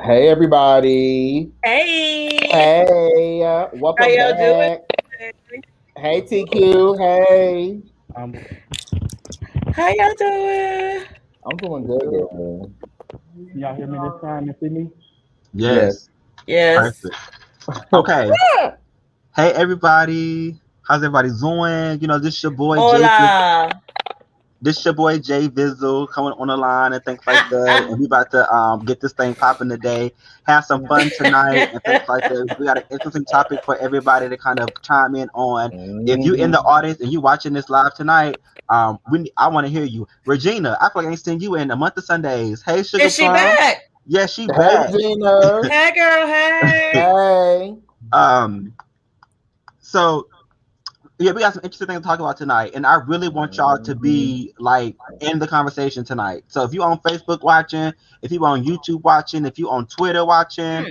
Hey everybody. Hey, Hey, how welcome y'all doing? back. Hey TQ. Hey. Um, How y'all doing? I'm doing good, girl. y'all hear me this time and see me? Yes. Yes, Yes. perfect. Okay. Hey everybody. How's everybody doing? This your boy Jay. Hola. This your boy Jay Vizzle coming on the line and things like that. And we about to get this thing popping today. Have some fun tonight and things like that. We got an interesting topic for everybody to kind of chime in on. If you in the Mhm. audience and you watching this live tonight, I want to hear you. Regina, I feel like I ain't seen you in a month of Sundays. Hey Sugar Is she Plum. back? Yeah, she Hey back. Regina. Hey, girl. Hey. Hey. um so yeah, we got some interesting things to talk about tonight, and I really want y'all to Mhm. be like in the conversation tonight. So if you on Facebook watching, if you on YouTube watching, if you on Twitter watching,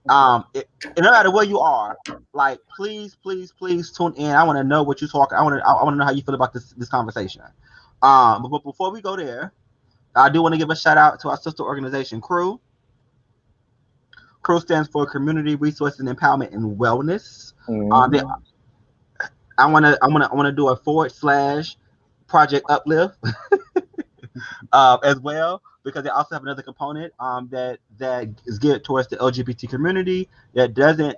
Hmm. and no matter where you are, like please, please, please tune in. I want to know what you talking. I want to know how you feel about this conversation. But before we go there, I do want to give a shout out to our sister organization, Crew. Crew stands for Community Resources and Empowerment and Wellness. They Mhm. I wanna do a / Project Uplift as well, because they also have another component that is geared towards the LGBT community that doesn't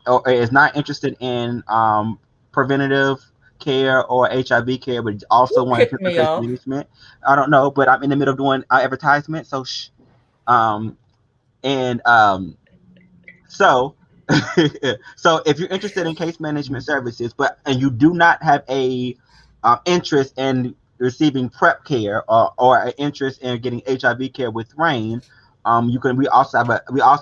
or is not interested in preventative care or HIV care, but also Who wanting kicked to me case off? management. I don't know, but I'm in the middle of doing advertisement, so um and so so if you're interested in case management services, and you do not have a interest in receiving prep care or an interest in getting HIV care with Rain, you can. We also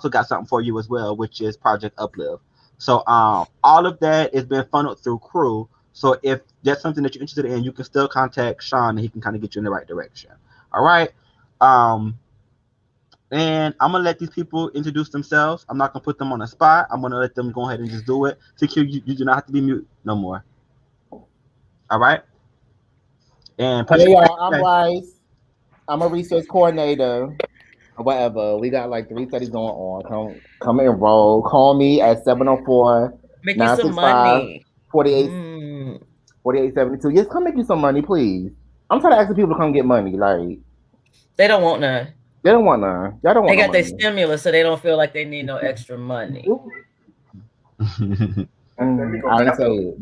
got something for you as well, which is Project Uplift. So all of that is being funneled through Crew. So if that's something that you're interested in, you can still contact Sean, and he can kind of get you in the right direction. All right. Um, and I'm gonna let these people introduce themselves. I'm not gonna put them on the spot. I'm gonna let them go ahead and just do it. TQ, you do not have to be mute no more. All right. And Hey Patrice, y'all, I'm okay. Bryce. I'm a research coordinator or whatever. We got like 3 studies going on. Come enroll. Call me at 704 Make you some 965 money. 48 Mm. 4872. Yes, come make you some money, please. I'm trying to ask the people to come get money. Like, They don't want none. they don't want none. Y'all don't They want no got their money. stimulus, so they don't feel like they need no extra money. I ain't say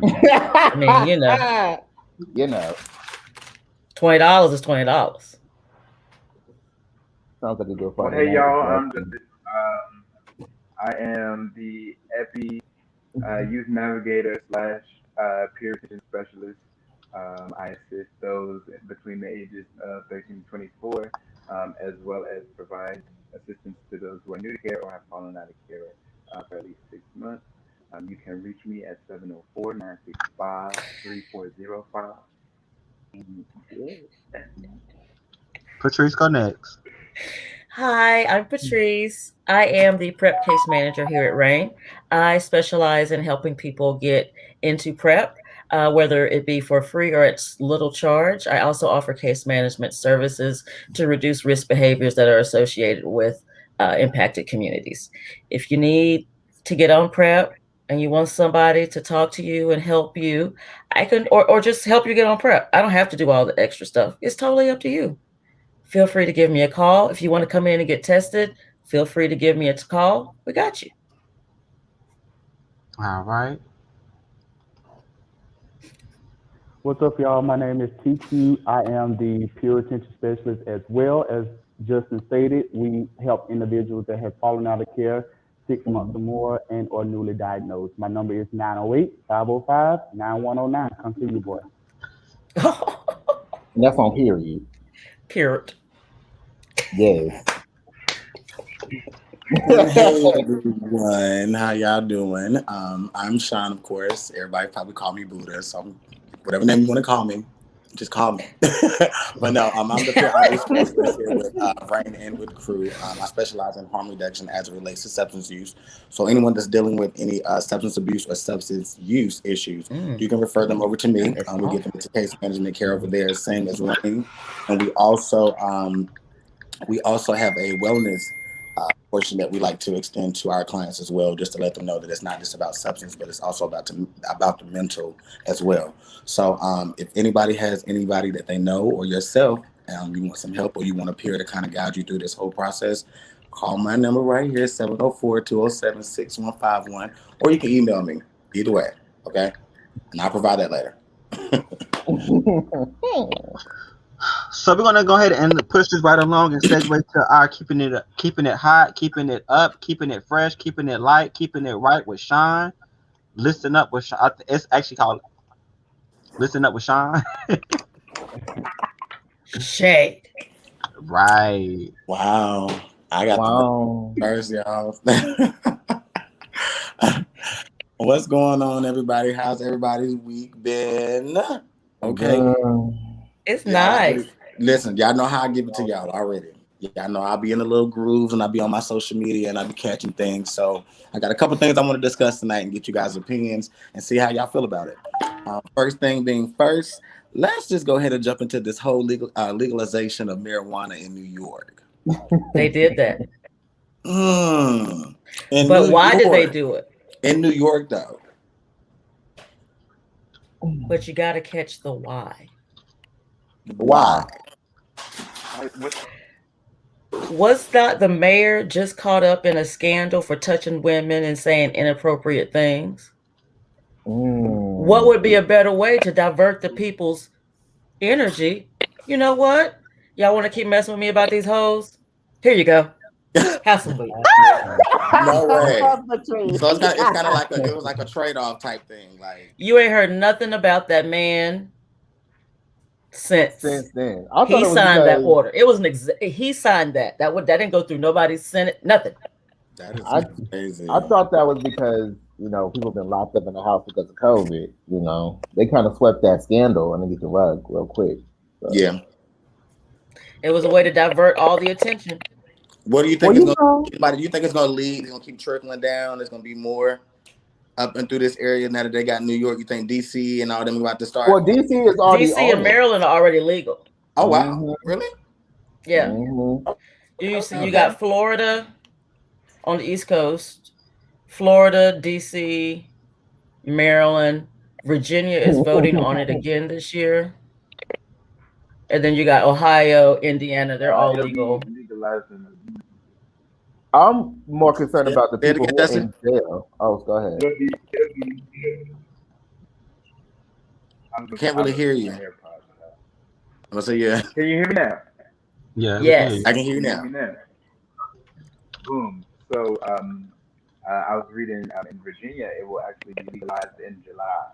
I mean, it. You know, $20 is $20. sounds like a good Well, Friday hey night. y'all, I'm Justice. I am the EPI Youth Navigator slash Peer Attention Specialist. I assist those between the ages of 13 to 24, as well as provide assistance to those who are new to care or have fallen out of care for at least 6 months. You can reach me at 704-965-3405. Patrice, go next. Hi, I'm Patrice. I am the prep case manager here at Rain. I specialize in helping people get into prep, whether it be for free or at little charge. I also offer case management services to reduce risk behaviors that are associated with impacted communities. If you need to get on prep and you want somebody to talk to you and help you, I can, or just help you get on prep. I don't have to do all the extra stuff. It's totally up to you. Feel free to give me a call. If you want to come in and get tested, feel free to give me a call. We got you. All right. What's up, y'all? My name is TQ. I am the peer attention specialist as well. As Justin stated, we help individuals that have fallen out of care 6 months or more and or newly diagnosed. My number is 908-505-9109. Come see you, boy. And that's on period. Period. Yes. Well, hey everyone, how y'all doing? I'm Sean, of course. Everybody probably call me Buddha, so whatever name you want to call me, just call me. But no, I'm the peer outreach specialist here with Rain and with Crew. I specialize in harm reduction as it relates to substance use. So anyone that's dealing with any substance abuse or substance use issues, Mm, you can refer them over to that me. is We get them awful. into case management care over there, same as Rain, and we also have a wellness portion that we like to extend to our clients as well, just to let them know that it's not just about substance, but it's also about the mental as well. So if anybody has anybody that they know or yourself, you want some help or you want a peer to kind of guide you through this whole process, call my number right here, 704-207-6151, or you can email me. Either way, okay? And I'll provide that later. So we're gonna go ahead and push this right along and segue to our keeping it hot, keeping it up, keeping it fresh, keeping it light, keeping it right with Sean. Listen up with Sean. It's actually called Listen Up with Sean. Shade. Right. Wow. I got Wow. the first, y'all. What's going on, everybody? How's everybody's week been? Okay. Girl. It's Y'all nice. listen, y'all know how I give it to y'all already. Y'all know I'll be in the little grooves and I'll be on my social media and I'll be catching things. So I got a couple things I want to discuss tonight and get you guys' opinions and see how y'all feel about it. First thing being first, let's just go ahead and jump into this whole legalization of marijuana in New York. They did that. But why did they do it? In New York, though. But you got to catch the why. Why? Was not the mayor just caught up in a scandal for touching women and saying inappropriate things? What would be a better way to divert the people's energy? You know what? Y'all want to keep messing with me about these hoes? Here you go. Have some weed. No way. So it's kind of like it was like a trade-off type thing. Like, you ain't heard nothing about that man since then. He signed that order. It was he signed that. That didn't go through nobody's Senate. Nothing. That is crazy. I thought that was because people have been locked up in the house because of COVID. They kind of swept that scandal underneath the rug real quick. So. Yeah. It was a way to divert all the attention. What do you think it's going to? Do you think it's going to lead? It's going to keep trickling down. There's going to be more up and through this area now that they got New York. You think DC and all them about to start? Well, DC is already. DC and Maryland are already legal. Oh wow! Really? Yeah. You got Florida on the East Coast, Florida, DC, Maryland, Virginia is voting on it again this year. And then you got Ohio, Indiana. They're all legal. I'm more concerned about the people who are in jail. Oh, go ahead. Can't really hear you. I'm say yeah. Can you hear me now? Yeah. Yes. I can hear you now. Boom. So I was reading in Virginia, it will actually be legalized in July.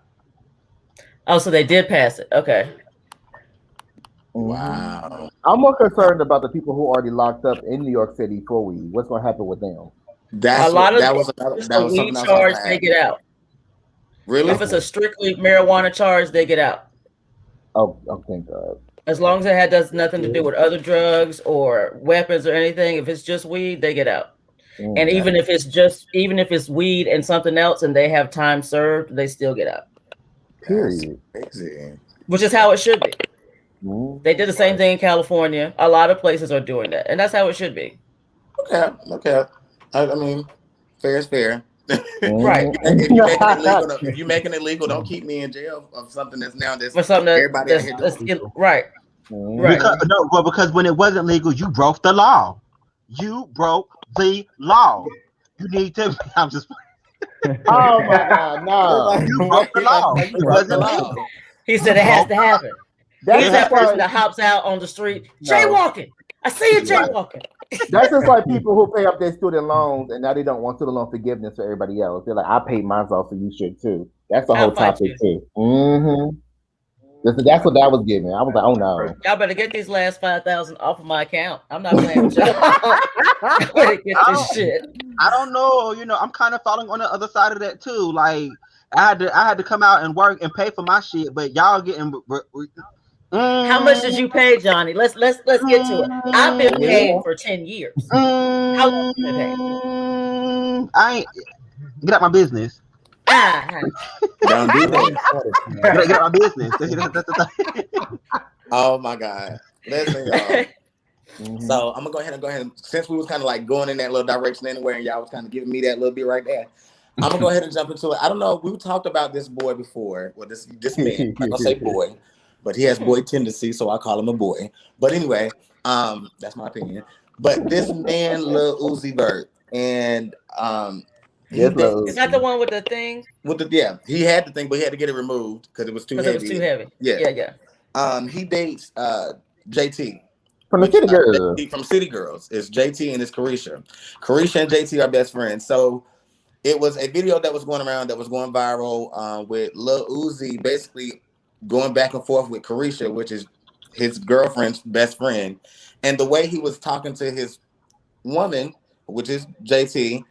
Oh, so they did pass it. Okay. Wow. I'm more concerned about the people who are already locked up in New York City for weed. What's going to happen with them? That was weed charge, they get out. Really? If it's a strictly marijuana charge, they get out. Oh, thank God. As long as it does nothing to do with other drugs or weapons or anything, if it's just weed, they get out. And even if it's weed and something else and they have time served, they still get out. Period. Which is how it should be. They did the same thing in California. A lot of places are doing that, and that's how it should be. Okay. I mean, fair is fair. Right. If you're making it legal, don't keep me in jail of something that's now this. For something everybody out here doing. Right. Right. Because when it wasn't legal, you broke the law. You broke the law. You need to. I'm just. Oh my God! No. You broke the law. It wasn't legal. He said it has to happen. He's that person that hops out on the street, jaywalking. I see you jaywalking. That's just like people who pay up their student loans and now they don't want student loan forgiveness for everybody else. They're like, I paid mine off, so you should too. That's the whole topic too. That's what that was giving. I was like, oh no. Y'all better get these last 5,000 off of my account. I'm not playing with y'all. I better get this shit. I don't know. I'm kind of falling on the other side of that too. Like I had to come out and work and pay for my shit, but y'all getting. How much did you pay, Johnny? Let's get to it. I've been paying for 10 years. How long have you been paying? I ain't get out my business. Don't do that. Get out my business. Oh my God. Listen, y'all. So I'm gonna go ahead. Since we was kind of like going in that little direction anywhere, and y'all was kind of giving me that little bit right there, I'm gonna go ahead and jump into it. I don't know. We talked about this boy before. Well, this man. I'm not gonna say boy, but he has boy tendencies, so I call him a boy. But anyway, that's my opinion. But this man, Lil Uzi Vert, and he Yes, Lil Is that the one with the thing? he had the thing, but he had to get it removed because it was too Because it was too heavy. heavy. Yeah. He dates JT. from the City Girls. JT from City Girls. It's JT and it's Carisha. Carisha and JT are best friends. So it was a video that was going around that was going viral with Lil Uzi basically going back and forth with Carisha, which is his girlfriend's best friend. And the way he was talking to his woman, which is JT,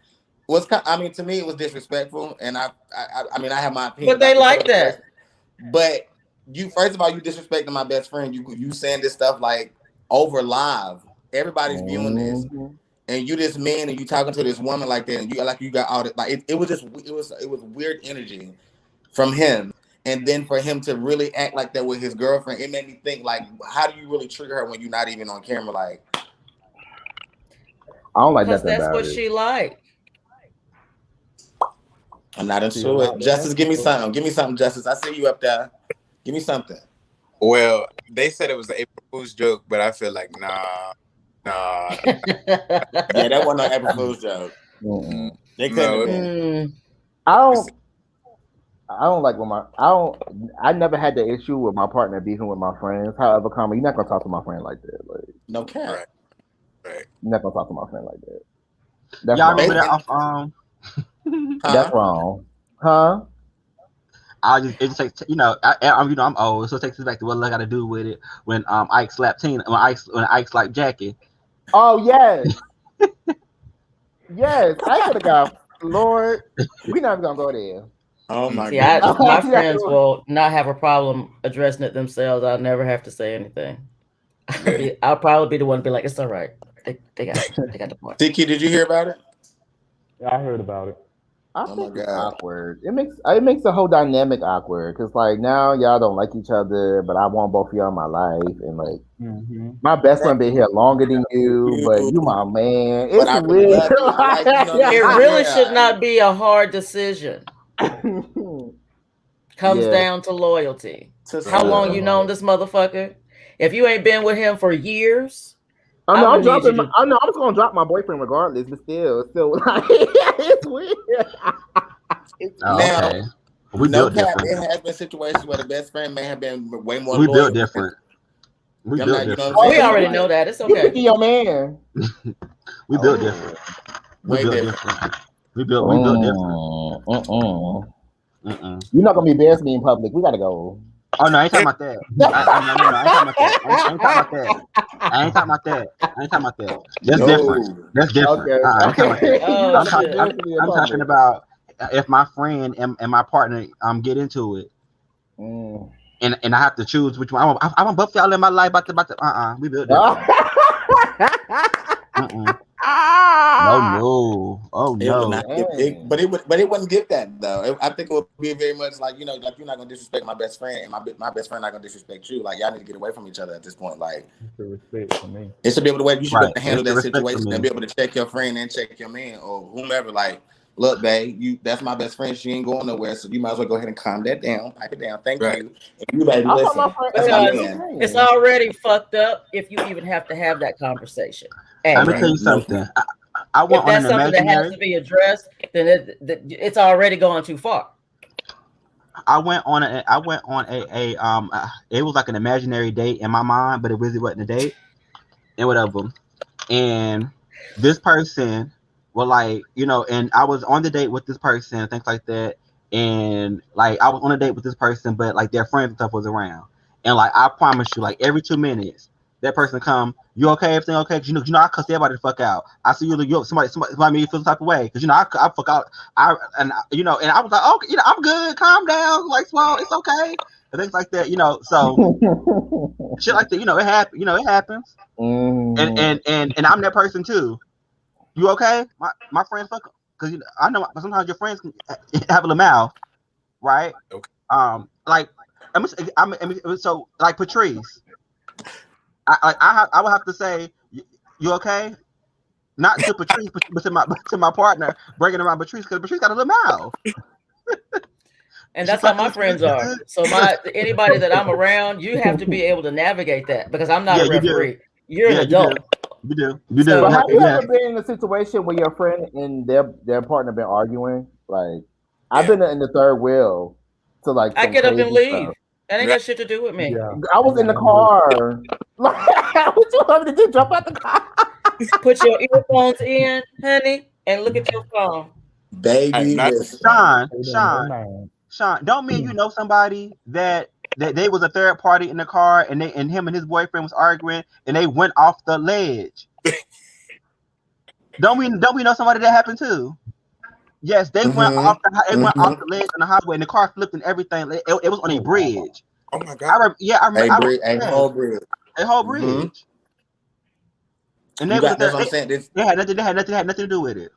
was to me it was disrespectful. And I have my opinion. But they like that. But you, first of all, you disrespecting my best friend. You saying this stuff like over live. Everybody's viewing this, and you this man, and you talking to this woman like that, and you got all that. Like it was weird energy from him, and then for him to really act like that with his girlfriend, it made me think like, how do you really trigger her when you're not even on camera? Like, I don't like Because nothing that's about what it. she liked. I'm not into it. Justice, give me something. Give me something, Justice. I see you up there. Give me something. Well, they said it was an April Fool's joke, but I feel like nah. Yeah, that wasn't no April Fool's joke. They couldn't have been. I don't like when I never had the issue with my partner beefing with my friends. However, you're not gonna talk to my friend like that. Like, no cap. Right. You're not gonna talk to my friend like that. That's Y'all wrong. remember that? That's wrong, huh? It just takes, I'm old, so it takes us back to what I got to do with it when Ike slapped Tina, when Ike slapped Jackie. Oh yes, yes. I could have got Lord. We're not even gonna go there. Oh my God! My friends will not have a problem addressing it themselves. I'll never have to say anything. I'll probably be the one to be like, "It's all right. They got the point." TQ, did you hear about it? Yeah, I heard about it. I think it's awkward. It makes the whole dynamic awkward because like now y'all don't like each other, but I want both of y'all in my life, and like my best friend been here longer than you, but you my man. It's weird. It really should not be a hard decision. Comes down to loyalty. How long you known this motherfucker? If you ain't been with him for years, I know I'm just gonna drop my boyfriend regardless, but still like, it's weird. Now, we built different. It has been situations where the best friend may have been way more. We built different. We already know that. It's okay. Your man. We built different. We built different. We built different. You're not gonna be embarrassed me in public. We gotta go. Oh no, I ain't talking about that. I ain't talking about that. That's different. That's different. I'm talking about if my friend and my partner get into it, and I have to choose which one. I want both y'all in my life. We built different. No. Oh no. But it wouldn't give that though. I think it would be very much like like you're not gonna disrespect my best friend, and my best friend not gonna disrespect you. Like y'all need to get away from each other at this point. Like respect for me. It should be able to you should be able to handle that situation and be able to check your friend and check your man or whomever. Like, look, babe, that's my best friend. She ain't going nowhere, so you might as well go ahead and calm that down, pipe it down. Thank you. And you baby, listen. It's already fucked up if you even have to have that conversation. Let me tell you something. I want if that's something that has to be addressed, then it's already gone too far. I went on a it was like an imaginary date in my mind, but it really wasn't a date and whatever. And this person was like, and I was on the date with this person and things like that. And like I was on a date with this person, but like their friends and stuff was around. And like I promise you, like every 2 minutes, that person come, you okay? Everything okay? Cause you know I cuss everybody the fuck out. I see you somebody made you feel some type of way. Cause I fuck out. And I was like, okay, I'm good. Calm down. Like, well, it's okay. And things like that, So shit like that, it happens. It happens. And I'm that person too. You okay? My friends fuck. Cause I know sometimes your friends can have a little mouth, right? Okay. Like so like Patrice. I would have to say You okay? Not to Patrice, but to my partner, bringing around Patrice because Patrice got a little mouth. And that's how my friends are. So anybody that I'm around, you have to be able to navigate that because I'm not a referee. You're an adult. You do. But have you ever been in a situation where your friend and their partner been arguing? Like, I've been in the third wheel to like. I get up and leave. That ain't got shit to do with me. Yeah. I was in the car. What you want me to do? Jump out the car? Put your earphones in, honey, and look at your phone. Baby, Sean, don't mean you know somebody that they was a third party in the car and him and his boyfriend was arguing and they went off the ledge. don't we know somebody that happened too? Yes, they went off the ledge on the highway and the car flipped and everything. It was on a bridge. Oh my God! I remember a whole bridge. A whole bridge. And they that's what I'm saying. They had nothing to do with it.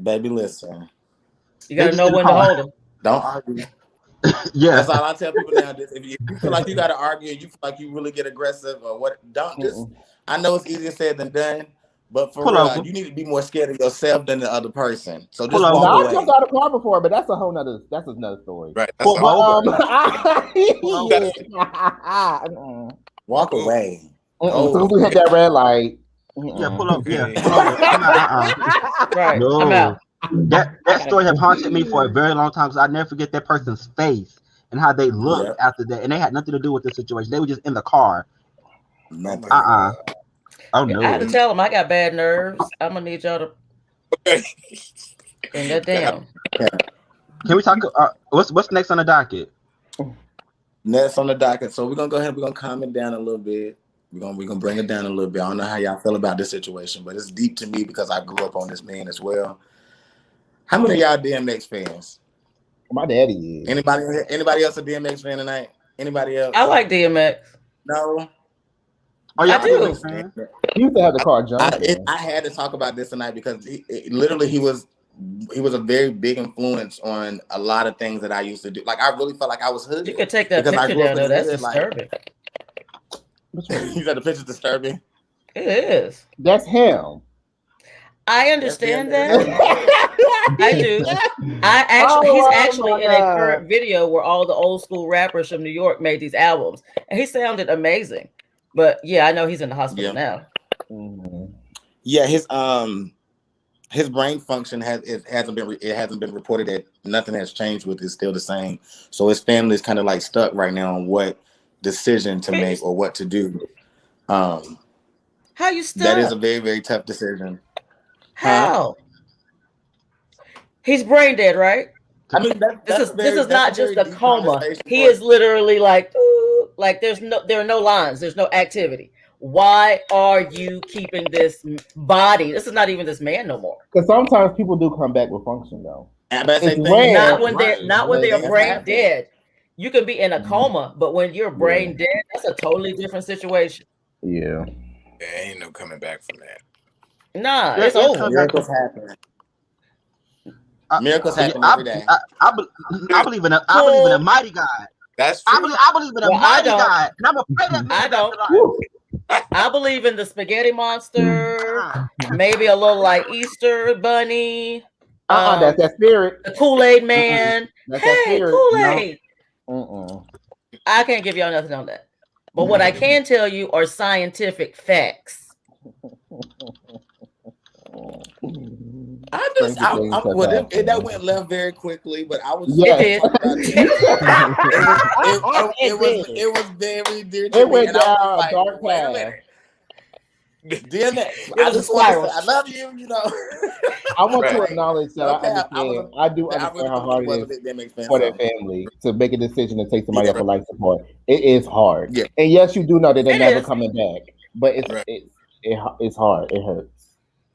Baby, listen. You gotta know when to hold them. Don't argue. Yeah, that's all I tell people now. If you feel like you gotta argue, you feel like you really get aggressive or what? Don't just. I know it's easier said than done, but for real, you need to be more scared of yourself than the other person. So just walk away. I jumped out of the car before, but that's another story. Right. Walk away. As soon as we hit that red light. Yeah, pull up. Yeah. Right. No. I'm out. That story have haunted me for a very long time because I never forget that person's face and how they looked after that, and they had nothing to do with the situation. They were just in the car. Oh no! I had to tell them I got bad nerves. I'm gonna need y'all to bring that down. Can we talk? What's next on the docket? Next on the docket. So we're gonna go ahead. We're gonna calm it down a little bit. We're gonna bring it down a little bit. I don't know how y'all feel about this situation, but it's deep to me because I grew up on this man as well. How many of y'all DMX fans? My daddy is. Anybody else a DMX fan tonight? Anybody else? I like DMX. No. Oh yeah, I do. He used to have the car jumping. I had to talk about this tonight because he was a very big influence on a lot of things that I used to do. Like I really felt like I was hood. You could take that picture down though. That's disturbing. You said the picture's disturbing. It is. That's him. I understand that. I do. He's actually in a current video where all the old school rappers from New York made these albums, and he sounded amazing. But yeah, I know he's in the hospital now. Yeah, his brain function hasn't been reported that nothing has changed with it. It's still the same. So his family is kind of like stuck right now on what decision to make or what to do. How you stuck? That is a very, very tough decision. How? He's brain dead, right? I mean, this is not just a coma. He is literally like, ooh, like there are no lines, there's no activity. Why are you keeping this body? This is not even this man no more. Because sometimes people do come back with function though. Not when they're brain dead. You can be in a coma, but when you're brain dead, that's a totally different situation. Yeah. There ain't no coming back from that. Nah, it's over. Miracles happen. Miracles happen every day. I believe in a mighty God. That's true. I believe in a mighty God. And I'm gonna pray that man. I don't. I believe in the spaghetti monster, maybe a little like Easter bunny. That's that spirit. The Kool-Aid man. Hey, Kool-Aid. No. I can't give y'all nothing on that. But what I can tell you are scientific facts. That went left very quickly, but I was. Yes. It was very dear to it me. Went down a like, dark path. DMX, I just want to say I love you. You know. I want to acknowledge that I do understand how hard it is for their family to make a decision to take somebody off of life support. It is hard, and yes, you do know that they're never coming back, but it's hard. It hurts.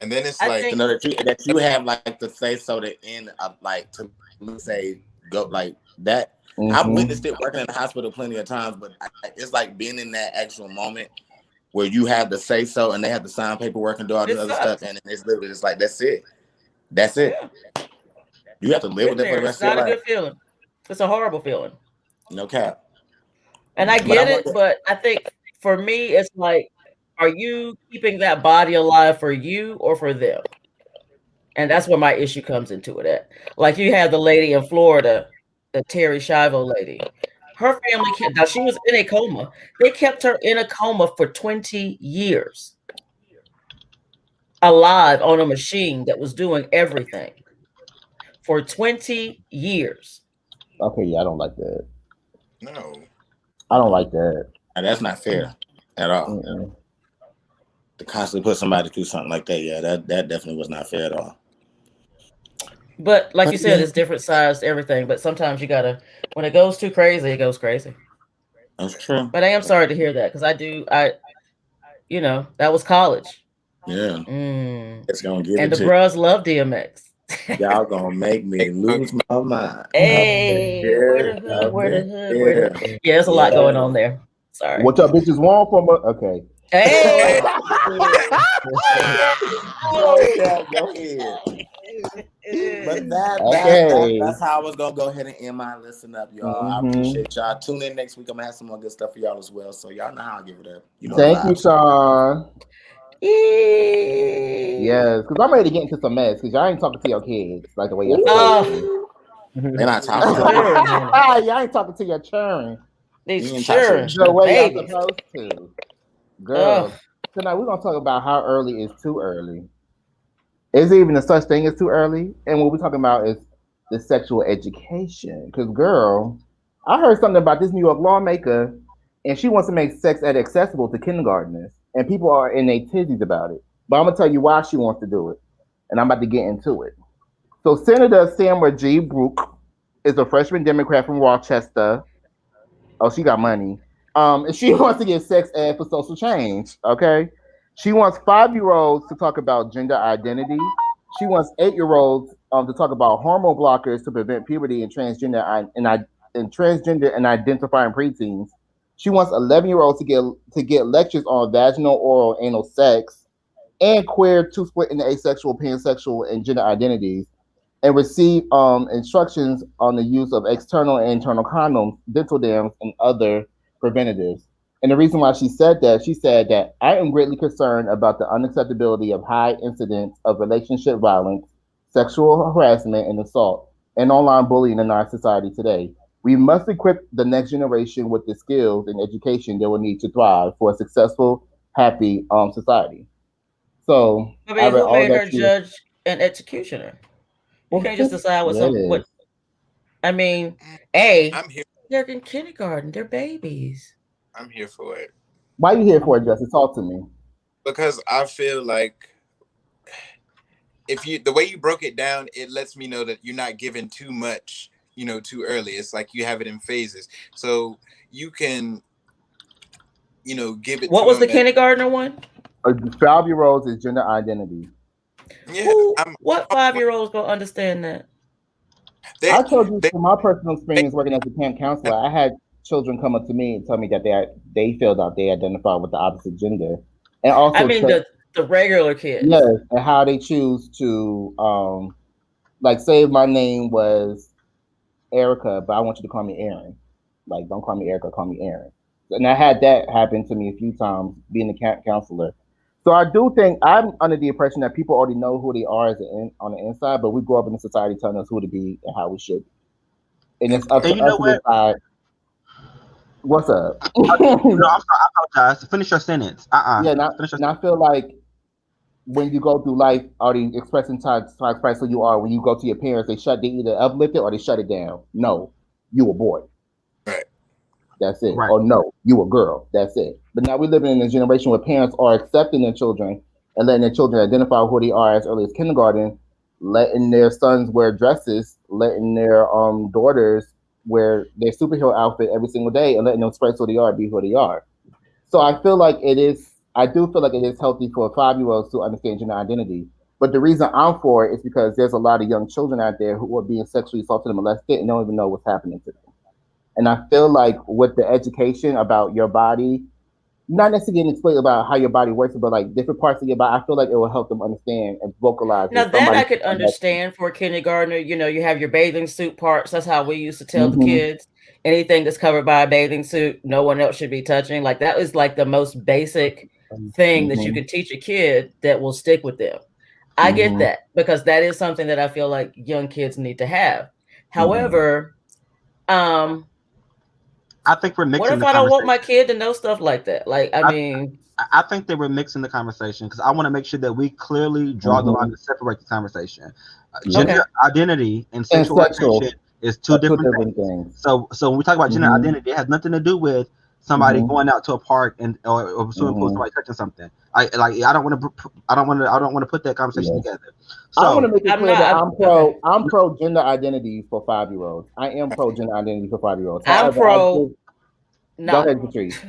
And then it's that you have like to say so to end up like to say go like that. I've witnessed it working in the hospital plenty of times, but it's like being in that actual moment where you have to say so and they have to sign paperwork and do all this other stuff, and it's literally just like that's it. Yeah. You have to live with it for the rest of your life. It's not a good feeling. It's a horrible feeling. No cap. And I get it, but I think for me, it's like are you keeping that body alive for you or for them? And that's where my issue comes into it at. Like you had the lady in Florida, the Terry Schiavo lady. Her family now she was in a coma. They kept her in a coma for 20 years. Alive on a machine that was doing everything for 20 years. Okay, yeah, I don't like that. No. I don't like that. Now, that's not fair at all. To constantly put somebody through something like that, yeah, that definitely was not fair at all. But like you said, it's different size, everything. But sometimes you gotta, when it goes too crazy, it goes crazy. That's true. But I am sorry to hear that because you know, that was college. Yeah. It's gonna give and it the to bros love DMX. y'all gonna make me lose my mind. Hey, where the hood, where the hood, where the hood. Yeah, there's a lot going on there. Sorry. What y'all bitches want from us? Okay. Hey. Go ahead. But that's how I was gonna go ahead and end my listen up, y'all. I appreciate y'all. Tune in next week. I'm gonna have some more good stuff for y'all as well. So y'all know how I give it up. You know. Thank you, Sean. Yes, because I'm ready to get into some mess because y'all ain't talking to your kids like the way you're supposed to. They're not talking to them. Y'all ain't talking to your children. These children, the way y'all supposed to. Girl, tonight we're gonna talk about how early is too early. Is there even a such thing as too early? And what we're talking about is the sexual education. Because, girl, I heard something about this New York lawmaker, and she wants to make sex ed accessible to kindergartners, and people are in their tizzies about it. But I'm gonna tell you why she wants to do it, and I'm about to get into it. So, Senator Samara G. Brooke is a freshman Democrat from Rochester. Oh, she got money. And she wants to get sex ed for social change. Okay, she wants 5-year-olds to talk about gender identity. She wants 8-year-olds to talk about hormone blockers to prevent puberty and transgender and identifying preteens. She wants 11-year-olds to get lectures on vaginal, oral, anal sex, and queer, two split into asexual, pansexual, and gender identities, and receive instructions on the use of external and internal condoms, dental dams, and other preventatives. And the reason why she said that I am greatly concerned about the unacceptability of high incidence of relationship violence, sexual harassment, and assault, and online bullying in our society today. We must equip the next generation with the skills and education they will need to thrive for a successful, happy society. So, I mean, who made her judge and executioner? You can't just decide what. I mean, I'm here. They're in kindergarten. They're babies. I'm here for it. Why are you here for it, Justin? Talk to me. Because I feel like the way you broke it down, it lets me know that you're not giving too much, too early. It's like you have it in phases. So you can, give it. What was the kindergartner one? 5-year-olds is gender identity. Yeah. What 5-year-olds gonna understand that? I told you from my personal experience working as a camp counselor, I had children come up to me and tell me that they filled out they identify with the opposite gender, and also I mean the regular kids. Yes, and how they choose to like say my name was Erica, but I want you to call me Aaron. Like don't call me Erica, call me Aaron. And I had that happen to me a few times being a camp counselor. So I do think I'm under the impression that people already know who they are on the inside, but we grow up in a society telling us who to be and how we should be. And it's up to us to decide. What's up? No, I'm sorry, I apologize. Finish your sentence. Yeah, and I feel like when you go through life already expressing types who you are, when you go to your parents, they either uplift it or they shut it down. No, you a boy. Right. That's it. Right. Or no, you a girl. That's it. But now we're living in a generation where parents are accepting their children and letting their children identify who they are as early as kindergarten, letting their sons wear dresses, letting their daughters wear their superhero outfit every single day, and letting them express who they are, be who they are. So I do feel like it is healthy for 5-year-olds to understand gender identity. But the reason I'm for it is because there's a lot of young children out there who are being sexually assaulted and molested and don't even know what's happening to them. And I feel like with the education about your body, not necessarily explain about how your body works, but like different parts of your body, I feel like it will help them understand and vocalize. Now that I could understand for a kindergartner, you have your bathing suit parts. That's how we used to tell the kids. Anything that's covered by a bathing suit, no one else should be touching. Like that was like the most basic thing that you can teach a kid that will stick with them. I get that, because that is something that I feel like young kids need to have. However, I think we're what mixing if the I don't want my conversation. kid to know stuff like that? Like, I mean, I think that we're mixing the conversation because I want to make sure that we clearly draw the line to separate the conversation. Gender okay. identity and And sexual sexual orientation is two are two different different things. things. So when we talk about gender identity, it has nothing to do with somebody going out to a park and or swimming pool, somebody touching something. I don't want to put that conversation Yes. together. I want So to make it I'm clear not. that Okay. I'm pro gender identity for 5-year-olds. I am pro gender identity for 5-year-olds. I'm However, I pro. just go Not. ahead, Patrice.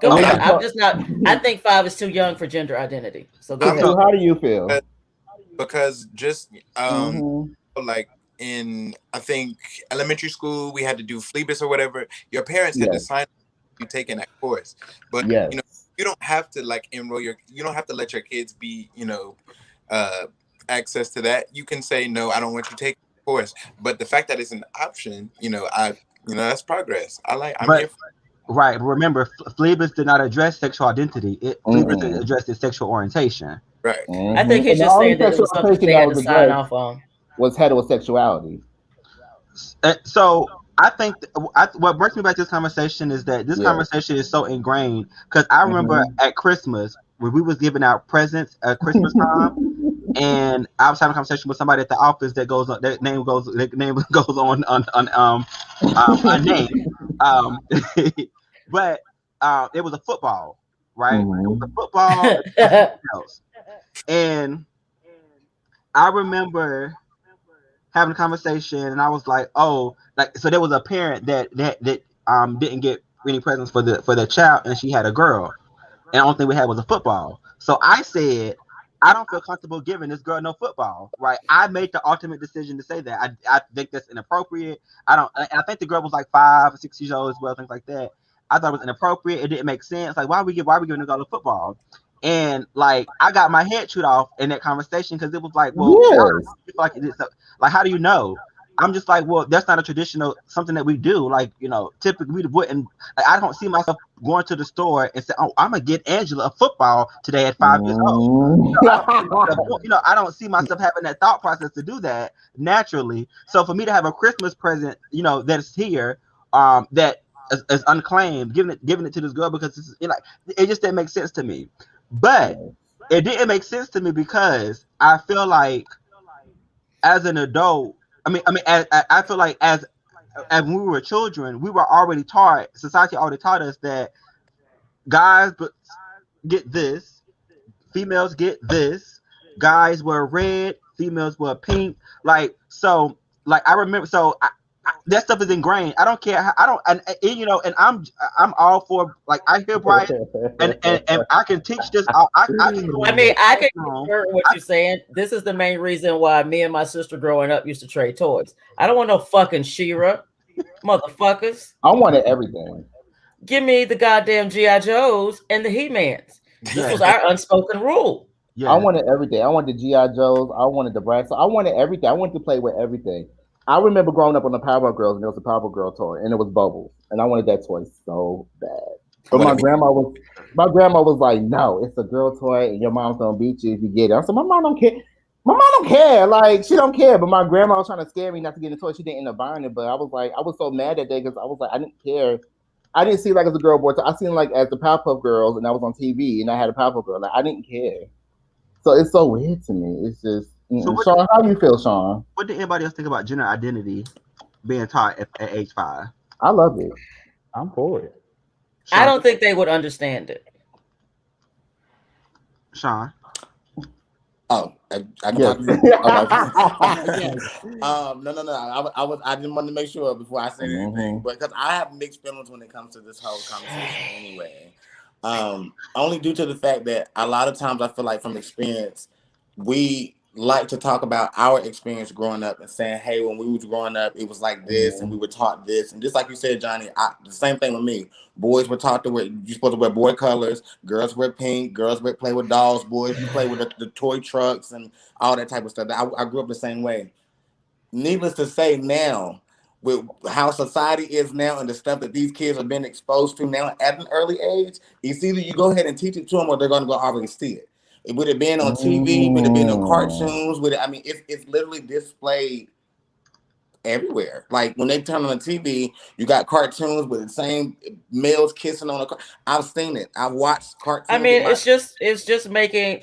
Go When ahead. you I'm I'm talk, just not. I think 5 is too young for gender identity. So go I'm ahead. Patrice, not how do you feel? because just Mm-hmm. like in I think elementary school we had to do Phlebas or whatever. Your parents had to Yes. sign you taking that course, but Yes. you don't have to like you don't have to let your kids be uh access to that. You can say no, I don't want you taking the course, but the fact that it's an option, that's progress. I'm but here for right, remember, Phlebas did not address sexual identity. Phlebas Mm-mm. addressed its sexual orientation. right. I think he's And the just only saying that it sexual was something orientation they that had was to sign addressed off on. was heterosexuality. So I think what brings me back to this conversation is that this Yes. conversation is so ingrained because I remember at Christmas when we was giving out presents at Christmas time, and I was having a conversation with somebody at the office that goes on their name goes on unnamed, um, but it was a football, right? It was a football and something else, and I remember having a conversation, and I was like, oh, like so there was a parent that didn't get any presents for their child, and she had a girl, and the only thing we had was a football. So I said, I don't feel comfortable giving this girl no football, right? I made the ultimate decision to say that. I think that's inappropriate. And I think the girl was like 5 or 6 years old as well, things like that. I thought it was inappropriate. It didn't make sense. Like, why are we giving the girl a football? And like, I got my head chewed off in that conversation because it was like, well, Yes. like, like, how do you know? I'm just like, well, that's not a traditional something that we do. Like, typically we wouldn't. Like, I don't see myself going to the store and say, "Oh, I'm gonna get Angela a football today at 5 years old." I don't see myself having that thought process to do that naturally. So for me to have a Christmas present, that's here, that is unclaimed, giving it to this girl because it just didn't make sense to me. But it didn't make sense to me because I feel like as an adult, I feel like as when we were children, we were already taught. Society already taught us that guys get this, females get this, guys wear red, females wear pink. Like so, like I remember. So that stuff is ingrained. I don't care. I don't, and I'm all for like I hear Brian, and I can teach this. I can go I into mean, the I can classroom. concur with what you're saying. This is the main reason why me and my sister growing up used to trade toys. I don't want no fucking She-Ra, motherfuckers. I wanted everything. Give me the goddamn G.I. Joes and the He-Mans. This was our unspoken rule. Yeah. I wanted everything. I wanted the G.I. Joes. I wanted the Bratz. I wanted everything. I wanted to play with everything. I remember growing up on the Powerpuff Girls, and there was a Powerpuff Girl toy, and it was Bubbles, and I wanted that toy so bad. But my grandma was like, "No, it's a girl toy, and your mom's gonna beat you if you get it." I said, "My mom don't care. My mom don't care. Like she don't care." But my grandma was trying to scare me not to get the toy. She didn't end up buying it, but I was like, I was so mad that day because I was like, I didn't care. I didn't see it like as a girl boy. I seen it like as the Powerpuff Girls, and I was on TV, and I had a Powerpuff Girl. Like I didn't care. So it's so weird to me. It's just, Sean, how do you feel, Sean? What did anybody else think about gender identity being taught at age 5? I love it. I'm for it. I don't think they would understand it. Sean. Oh, I can Yes. talk to you. Okay. No. I didn't want to make sure before I said anything, but because I have mixed feelings when it comes to this whole conversation anyway. Only due to the fact that a lot of times I feel like from experience, we like to talk about our experience growing up and saying, hey, when we was growing up, it was like this and we were taught this. And just like you said, Johnny, the same thing with me. Boys were taught to wear, you're supposed to wear boy colors, girls wear pink, girls play with dolls, boys, you play with the toy trucks and all that type of stuff. I grew up the same way. Needless to say, now with how society is now and the stuff that these kids have been exposed to now at an early age, it's either you go ahead and teach it to them or they're going to go already see it. Would it been on TV? Would it been on cartoons? I mean, it's literally displayed everywhere. Like when they turn on the TV, you got cartoons with the same males kissing on a car. I've seen it. I've watched cartoons. I mean, it's just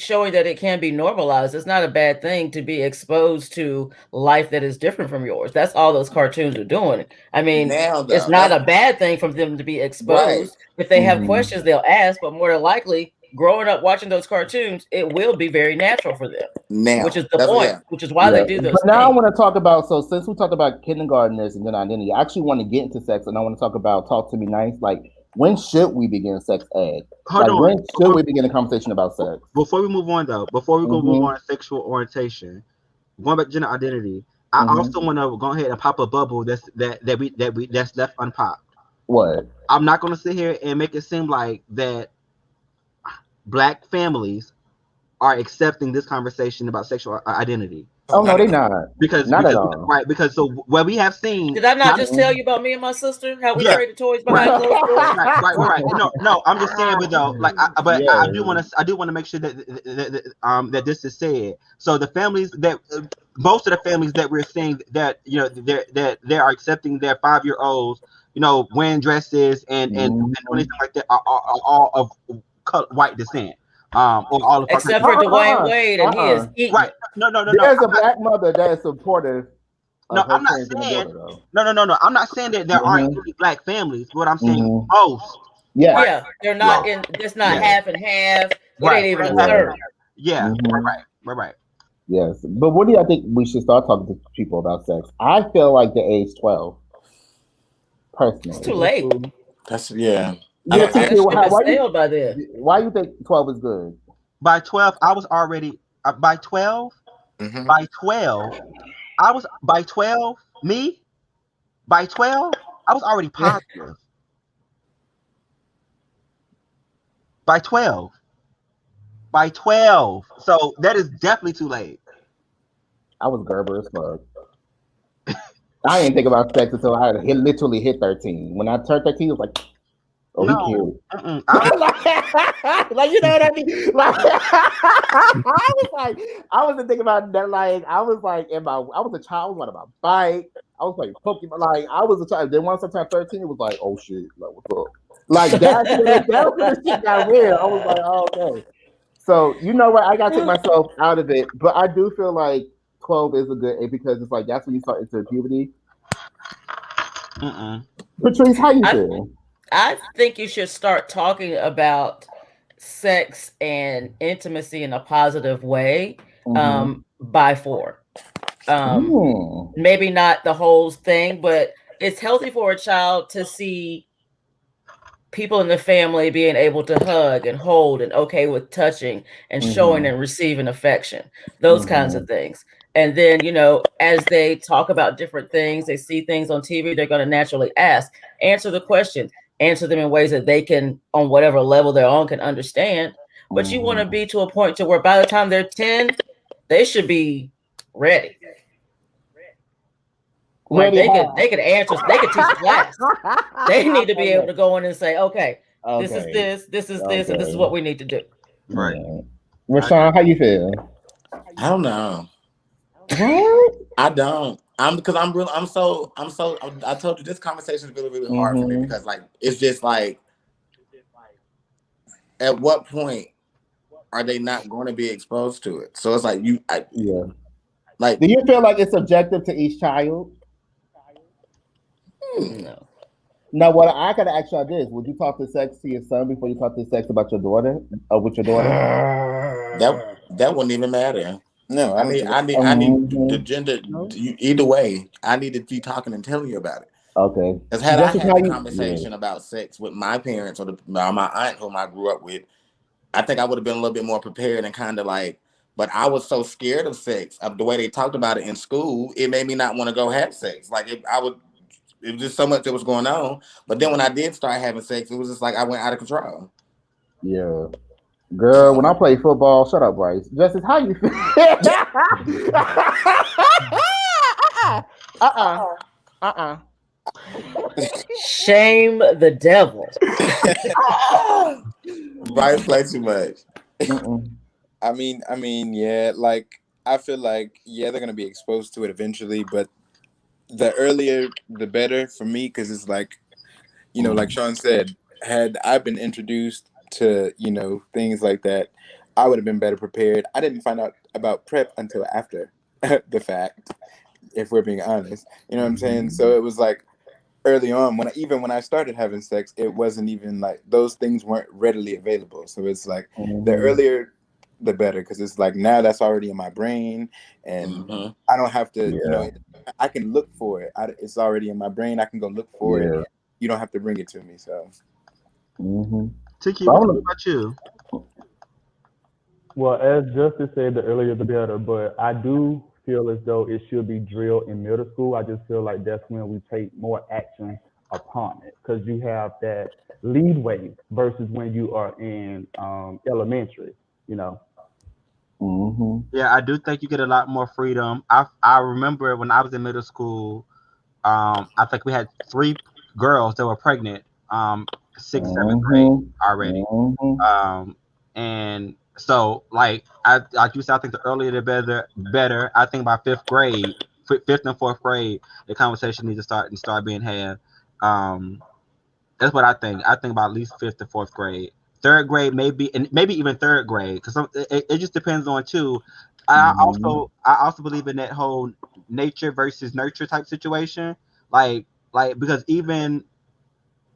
showing that it can be normalized. It's not a bad thing to be exposed to life that is different from yours. That's all those cartoons are doing. I mean, it's not a bad thing for them to be exposed. Right. If they have questions, they'll ask, but more than likely, growing up watching those cartoons, it will be very natural for them. Now, which is the point, which is why they do those. But now I want to talk about, so since we talked about kindergartners and then identity, I actually want to get into sex, and I want to talk about Talk to Me Nice. Like, when should we begin sex ed? When should we begin a conversation about sex? Before we move on, though, before we move on to sexual orientation, going back to gender identity, I also want to go ahead and pop a bubble that's left unpopped. What? I'm not going to sit here and make it seem like that Black families are accepting this conversation about sexual identity. Oh no, they're not. Because at all. Right, because so what we have seen. Did I not just tell you about me and my sister how we traded toys behind closed doors? Right. No, I'm just saying, but though, like, I do want to make sure that this is said. So the families that most of the families that we're seeing that they are accepting their 5-year-olds, wearing dresses and anything like that are all of white descent. Except for Dwayne Wade, and he is eating. Right. No. There's a Black mother that is supportive. No, I'm not saying. No. I'm not saying that there aren't any Black families. What I'm saying, most. Yeah, they're not in. It's not half and half. It ain't even a third. Yeah. Right. Yes, but what do you think we should start talking to people about sex? I feel like the age 12. Personally, it's too late. That's why you think 12 is good? By 12, I was already by 12. Mm-hmm. By 12, I was by 12. By 12, I was already positive. By 12. So that is definitely too late. I was Gerber as fuck. I didn't think about sex until I literally hit 13. When I turned 13, it was like, oh, he cute. Like, you know what I mean? Like, I wasn't thinking about that. Like, I was a child. I was on my bike. I was playing Pokemon. Like, I was a child. Then once I turned 13, it was like, oh shit, like, what's up? Like, that's when the shit got weird. I was like, oh, okay. So, you know what? I got to take myself out of it. But I do feel like 12 is a good age because it's like, that's when you start into puberty. Patrice, how you feel? I think you should start talking about sex and intimacy in a positive way by 4. Maybe not the whole thing, but it's healthy for a child to see people in the family being able to hug and hold and okay with touching and showing and receiving affection, those kinds of things. And then, as they talk about different things, they see things on TV, they're going to naturally answer the questions, answer them in ways that they can, on whatever level they're on, can understand. But you want to be to a point to where by the time they're 10, they should be ready. Like they could answer, they could teach a class. They need to be able to go in and say, okay. This is this, and this is what we need to do. Right. Rashawn, how you feel? I don't know. What? I don't. I told you this conversation is really, really hard for me because like it's just like at what point are they not going to be exposed to it? So it's like like, do you feel like it's subjective to each child? No. Now, what I gotta ask y'all this: would you talk to sex to your son before you talk to sex about your daughter or with your daughter? That wouldn't even matter. No, I need the gender. Either way, I need to be talking and telling you about it. Okay. Because had I had a conversation about sex with my parents or my aunt whom I grew up with, I think I would have been a little bit more prepared and kind of like. But I was so scared of sex, of the way they talked about it in school, it made me not want to go have sex. Like it was just so much that was going on. But then when I did start having sex, it was just like I went out of control. Yeah. Girl, when I play football, shut up, Bryce. Justice, how you feel? Shame the devil. Bryce play too much. I mean, yeah. Like I feel like yeah, they're gonna be exposed to it eventually, but the earlier the better for me because it's like like Sean said, had I been introduced to things like that, I would have been better prepared. I didn't find out about prep until after the fact, if we're being honest. You know what I'm saying? So it was like early on when I started having sex, it wasn't even like those things weren't readily available. So it's like the earlier the better because it's like now that's already in my brain and I don't have to I can look for it. It's already in my brain. I can go look for it. And you don't have to bring it to me. So Tiki, what about you? Well, as Justice said, the earlier the better, but I do feel as though it should be drilled in middle school. I just feel like that's when we take more action upon it because you have that leadway versus when you are in elementary, you know. Yeah, I do think you get a lot more freedom. I remember when I was in middle school, I think we had 3 girls that were pregnant, sixth, seventh grade already. And so like like you said, I think the earlier the better. I think by fifth grade, fifth and fourth grade, the conversation needs to start being had. That's what I think. I think about at least fifth to fourth grade. Third grade, maybe, and maybe even third grade, because it just depends on too. I also believe in that whole nature versus nurture type situation. Like because even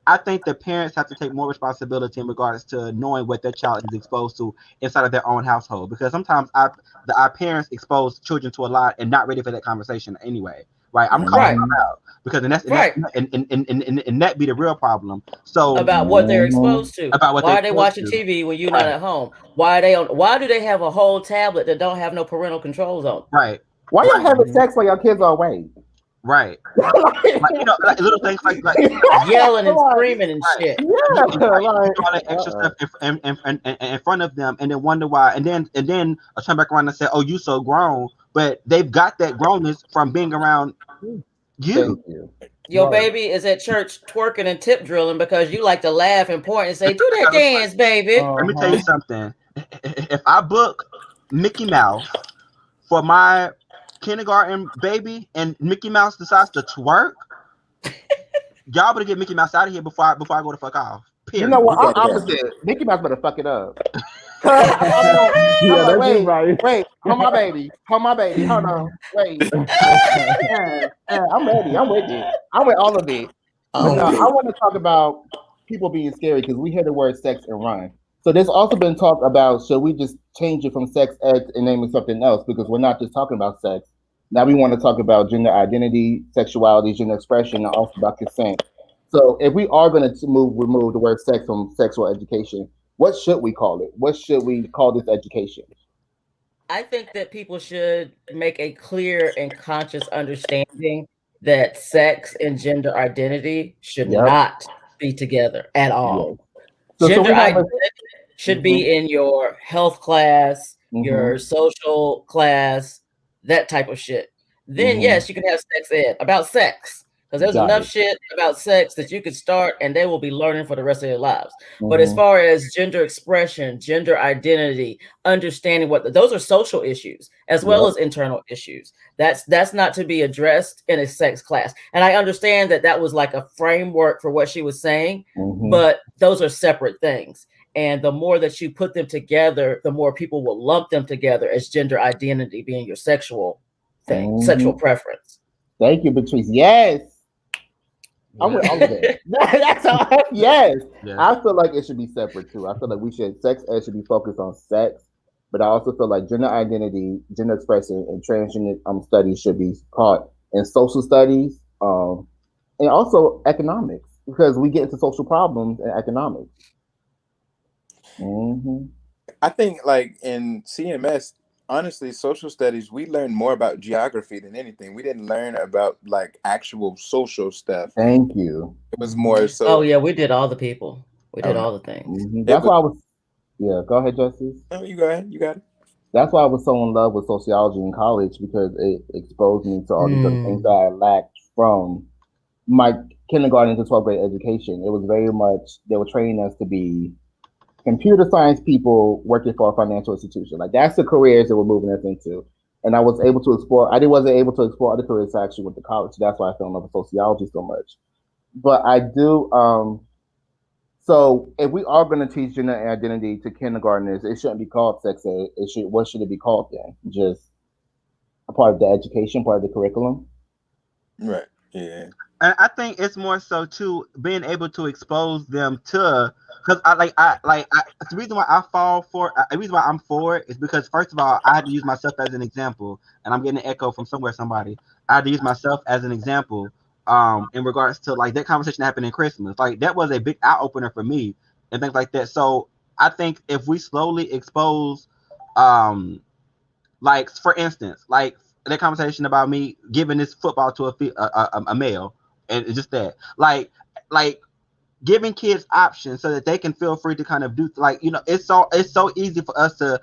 I think the parents have to take more responsibility in regards to knowing what their child is exposed to inside of their own household. Because sometimes our parents expose children to a lot and not ready for that conversation anyway. Right? I'm calling them out because and that be the real problem. So About what they're exposed to. about what Why they're are they exposed watching to. TV when you're not at home? Why do they have a whole tablet that don't have no parental controls on? Right. Why y'all having sex while your kids are away? Right. Like little things like yelling and screaming and shit. Yeah, and all that extra stuff in front of them, and then wonder why, and then I turn back around and say, "Oh, you so grown," but they've got that grownness from being around you. Thank you. Your baby is at church twerking and tip drilling because you like to laugh and point and say, "Do that dance, baby." Let me tell you something. If I book Mickey Mouse for my kindergarten baby and Mickey Mouse decides to twerk, y'all better get Mickey Mouse out of here before I go to fuck off. Period. You know what? I'm opposite. Mickey Mouse better fuck it up. Yeah, I'm like, that's right. wait, hold my baby, hold on, wait. I'm ready. I'm with it. I'm with all of it. But no, I want to talk about people being scary because we hear the word sex and run. So there's also been talk about should we just change it from sex ed and name it something else because we're not just talking about sex. Now we want to talk about gender identity, sexuality, gender expression, and also about consent. So if we are going to remove the word sex from sexual education, what should we call it? What should we call this education? I think that people should make a clear and conscious understanding that sex and gender identity should not be together at all. So Gender we have identity should be in your health class, your social class, that type of shit. Then yes, you can have sex ed about sex. Because there's enough shit about sex that you could start and they will be learning for the rest of their lives. But as far as gender expression, gender identity, understanding those are social issues as well as internal issues. That's not to be addressed in a sex class. And I understand that was like a framework for what she was saying, but those are separate things. And the more that you put them together, the more people will lump them together as gender identity being your sexual thing, sexual preference. Thank you, Patrice. Yes. I'm with all of it. That's all. Yes. I feel like it should be separate too. I feel like sex ed should be focused on sex, but I also feel like gender identity, gender expression, and transgender studies should be taught in social studies, and also economics because we get into social problems in economics. I think like in CMS, honestly, social studies, we learned more about geography than anything. We didn't learn about like actual social stuff. Thank you. It was more so. Oh yeah, we did all the people. We did all the things. That's why I was. Yeah, go ahead, Justice. No, you go ahead. You got it. That's why I was so in love with sociology in college because it exposed me to all these other things that I lacked from my kindergarten to 12th grade education, it was very much they were training us to be computer science people working for a financial institution. Like that's the careers that we're moving us into. And I was able to explore. I wasn't able to explore other careers. I actually went to college. That's why I fell in love with sociology so much. But I do. So if we are going to teach gender identity to kindergartners, it shouldn't be called sex ed. It should. What should it be called then? Just a part of the education, part of the curriculum. Right. Yeah. And I think it's more so too being able to expose them to, because the reason why I fall for the reason why I'm for it is because first of all I had to use myself as an example, and I'm getting an echo from somebody. I had to use myself as an example in regards to like that conversation that happened in Christmas. Like that was a big eye opener for me and things like that. So I think if we slowly expose like for instance, like that conversation about me giving this football to a male, and it's just that, like giving kids options so that they can feel free to kind of do, like, you know, it's so easy for us to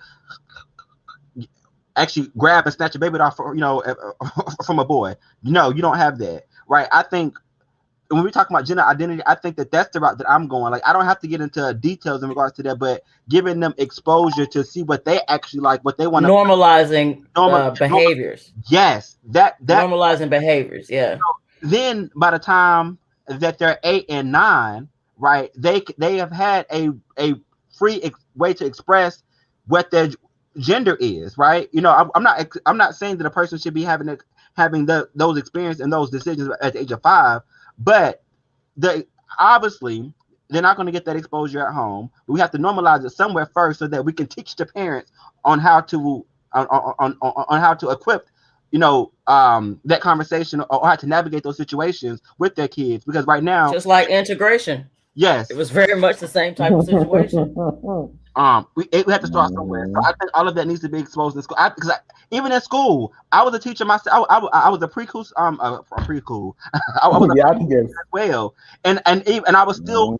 actually grab and snatch a baby off, you know, from a boy. No, you don't have that, right? I think when we talk about gender identity, I think that that's the route that I'm going. Like, I don't have to get into details in regards to that, but giving them exposure to see what they actually like, what they want to Normalizing behaviors. Yes, that normalizing behaviors. Yeah. Then by the time that they're 8 and 9, right, they have had a free way to express what their gender is, right? You know, I'm not saying that a person should be having those experiences and those decisions at the age of 5, but obviously they're not going to get that exposure at home. We have to normalize it somewhere first so that we can teach the parents on how to on how to equip, you know, that conversation, or how to navigate those situations with their kids, because right now, just like integration, yes, it was very much the same type of situation. We have to start somewhere. So I think all of that needs to be exposed in school. Because even in school, I was a teacher myself. I was a preschool. Preschool. I was a preschool as well, and I was still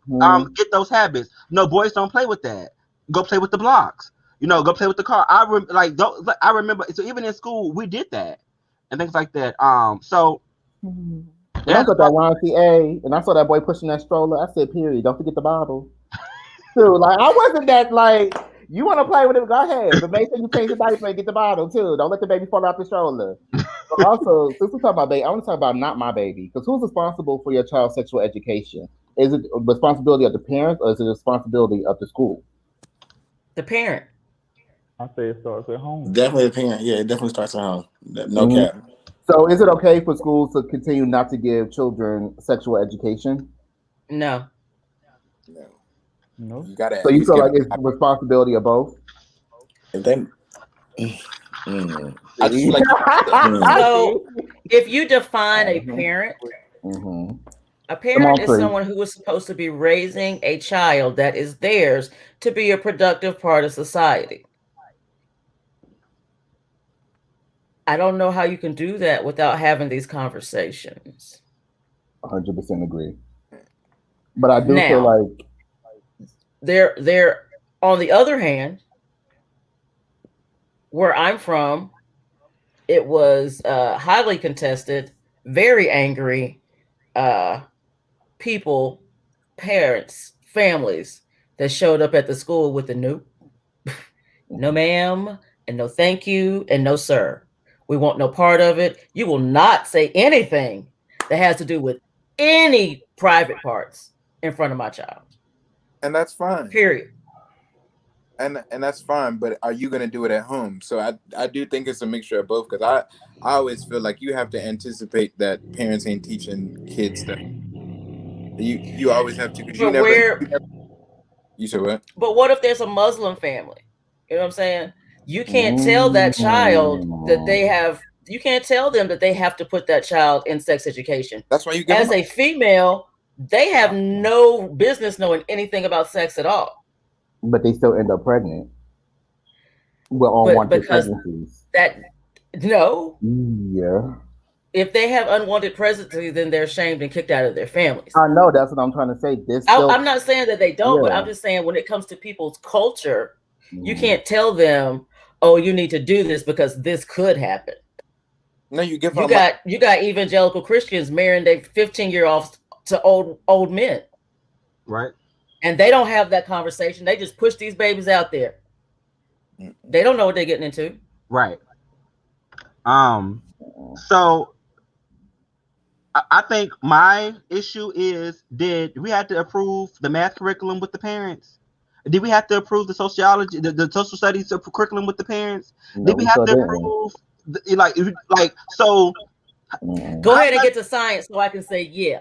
get those habits. No, boys don't play with that. Go play with the blocks. You know, go play with the car. I remember. So even in school, we did that and things like that. So. And I got that YMCA, and I saw that boy pushing that stroller. I said, "Period. Don't forget the Bible." Too. Like I wasn't that like you want to play with it, go ahead, but make sure you change the diaper and get the bottle too. Don't let the baby fall off the stroller. But also, since we talk about baby, I want to talk about not my baby, because who's responsible for your child's sexual education? Is it responsibility of the parents, or is it responsibility of the school? The parent. I say it starts at home. Definitely the parent. Yeah, it definitely starts at home. No cap. So, is it okay for schools to continue not to give children sexual education? No. No. You gotta. So you feel like it's the responsibility of both? And then, I just feel like so if you define a parent, a parent is someone who is supposed to be raising a child that is theirs to be a productive part of society. I don't know how you can do that without having these conversations. 100% agree. But I do feel like they're on the other hand, where I'm from, it was highly contested, very angry people, parents, families that showed up at the school with the nope, no ma'am, and no thank you, and no sir. We want no part of it. You will not say anything that has to do with any private parts in front of my child. And that's fine. Period. And that's fine, but are you going to do it at home? So I do think it's a mixture of both, because I always feel like you have to anticipate that parents ain't teaching kids stuff. You always have to, because you never. You said what? But what if there's a Muslim family? You know what I'm saying? You can't tell that child that they have. You can't tell them that they have to put that child in sex education. That's why you as a female, they have no business knowing anything about sex at all. But they still end up pregnant. Well, unwanted pregnancies. Yeah. If they have unwanted pregnancy, then they're shamed and kicked out of their families. I know, that's what I'm trying to say. I'm not saying that they don't, but I'm just saying when it comes to people's culture, you can't tell them, oh, you need to do this because this could happen. No, you give You got evangelical Christians marrying their 15-year-olds to old men. Right. And they don't have that conversation. They just push these babies out there. They don't know what they're getting into. Right. So I think my issue is, did we have to approve the math curriculum with the parents? Did we have to approve the sociology, the social studies curriculum with the parents? No, Did we have to approve so? Go ahead and get to science so I can say yeah.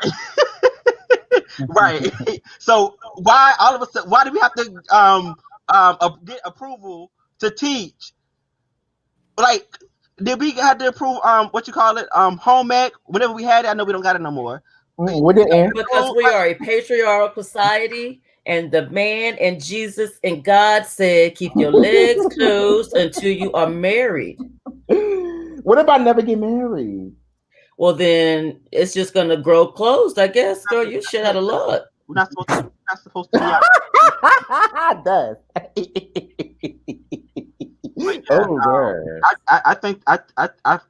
Right. So why all of a sudden? Why do we have to get approval to teach? Like, did we have to approve what you call it home ec whenever we had it? I know we don't got it no more. Because we are a patriarchal society, and the man and Jesus and God said, keep your legs closed until you are married. What if I never get married? Well, then it's just gonna grow closed, I guess. Girl, you shit out of luck. We're not supposed to be out. I think I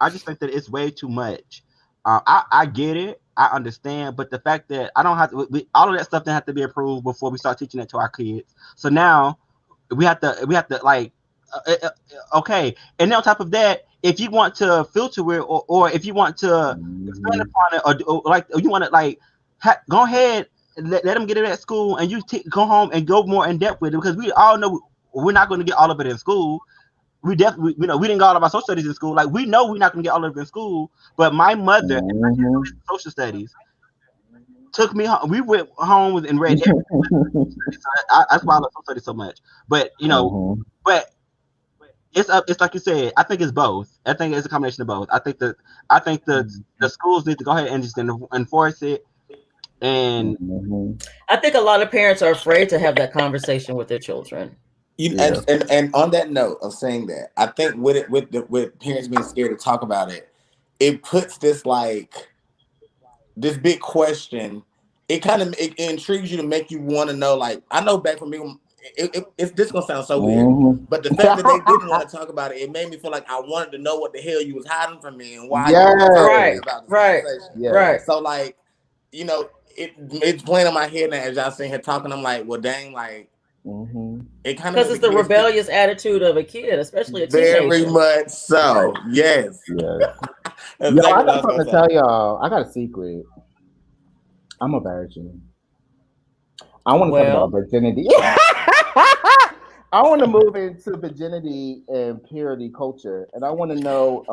just think that it's way too much. I get it, I understand, but the fact that I don't have to, all of that stuff didn't have to be approved before we start teaching it to our kids. So now we have to like, okay, and then on top of that, if you want to filter it, or if you want to expand upon it, or like you want to like go ahead. Let them get it at school, and you go home and go more in depth with it, because we all know we're not going to get all of it in school. We definitely, we didn't get all of our social studies in school. Like, we know we're not going to get all of it in school. But my mother, social studies, took me home. We went home and read everything. That's why I love social studies so much. But but it's like you said. I think it's both. I think it's a combination of both. I think the schools need to go ahead and just enforce it. And I think a lot of parents are afraid to have that conversation with their children. And on that note of saying that, I think with parents being scared to talk about it, it puts this big question. It kind of it intrigues you to make you want to know. Like, I know back from me, it's this gonna sound so weird, but the fact that they didn't want to talk about it, it made me feel like I wanted to know what the hell you was hiding from me and why. Right. So like, it's playing in my head now as y'all sitting here talking. I'm like, well, dang, like. It kind of, because it's the rebellious attitude of a kid, especially a teenager. Very much so. Yes. I got something to tell y'all. I got a secret. I'm a virgin. I want to talk about virginity. I want to move into virginity and purity culture, and I want to know: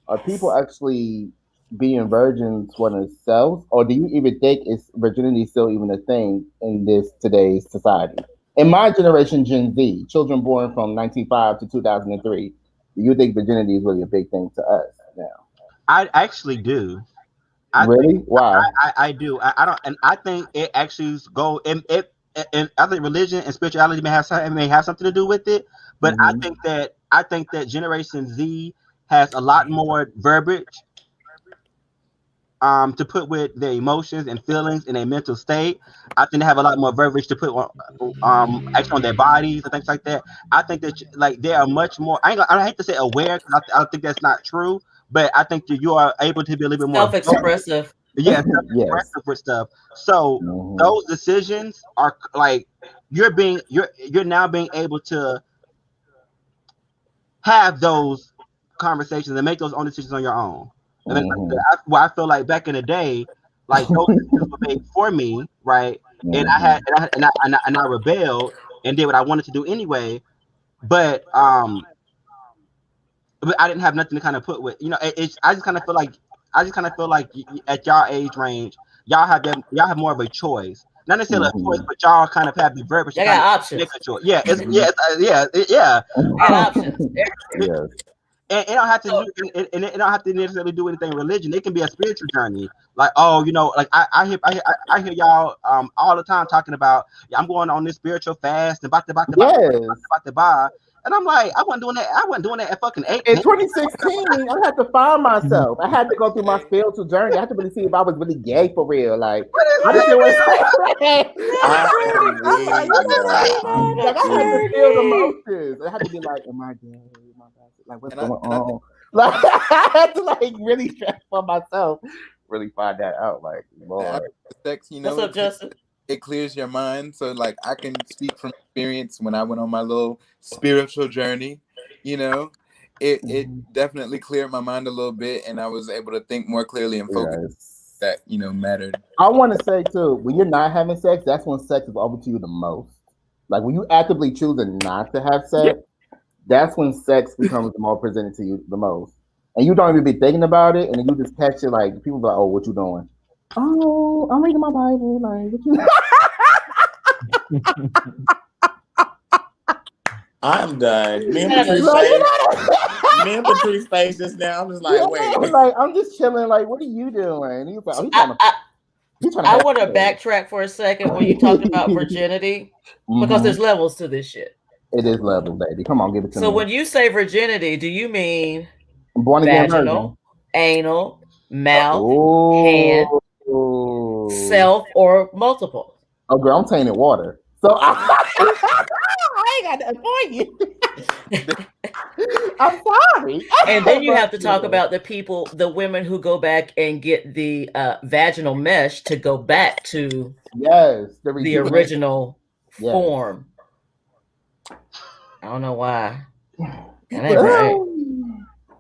are people actually being virgins for themselves, or do you even think is virginity still even a thing in today's society? In my generation, Gen Z, children born from 1905 to 2003, do you think virginity is really a big thing to us now? I actually do. Why? I do. I don't, and I think it actually and I think religion and spirituality may have something to do with it. But I think that Generation Z has a lot more verbiage to put with their emotions and feelings in a mental state. I think they have a lot more verbiage to put actually on their bodies and things like that. I think that they are much more. I hate to say aware, because I think that's not true. But I think that you are able to be a little bit more self-expressive. Yeah, self-expressive with stuff. So those decisions are like you're now being able to have those conversations and make those own decisions on your own. And I feel like back in the day, like those decisions were made for me, right? And I rebelled and did what I wanted to do anyway. But I didn't have nothing to kind of put with. I just kind of feel like at y'all age range, y'all have more of a choice. Not necessarily a choice, but y'all kind of have the verbiage. They got options. Make a choice. Yeah, options. And it don't have to it don't have to necessarily do anything religion. It can be a spiritual journey. Like, like I hear y'all all the time talking about, I'm going on this spiritual fast and about to buy. And I'm like, I wasn't doing that at fucking 8. In 2016, I had to find myself. I had to go through my spiritual journey. I had to really see if I was really gay for real. Like, I just didn't I had to feel the emotions. I had to be like, am I gay? Like, what's going on? Like I had to like really stress for myself, really find that out. Like, Lord. Sex, What's up, Justin? It clears your mind. So like I can speak from experience when I went on my little spiritual journey, you know. It definitely cleared my mind a little bit and I was able to think more clearly and focus that, mattered. I want to say too, when you're not having sex, that's when sex is over to you the most. Like when you actively choosing not to have sex, that's when sex becomes more presented to you the most. And you don't even be thinking about it, and then you just catch it. Like people be like, "Oh, what you doing?" Oh, I'm reading my Bible. Like, what you? I'm done. Me and Patrice face just now. I'm just like, wait. Like, I'm just chilling. Like, what are you doing? He's like, oh, he's trying to. I want to backtrack for a second when you talked about virginity, because there's levels to this shit. It is levels, baby. Come on, give it to me. So when you say virginity, do you mean born again vaginal, anal, mouth, hand, self, or multiple? Oh, girl, I'm tainted water. So I ain't got that for you. I'm sorry. And then you have to talk about the women who go back and get the vaginal mesh to go back to the original form. I don't know why. That ain't right.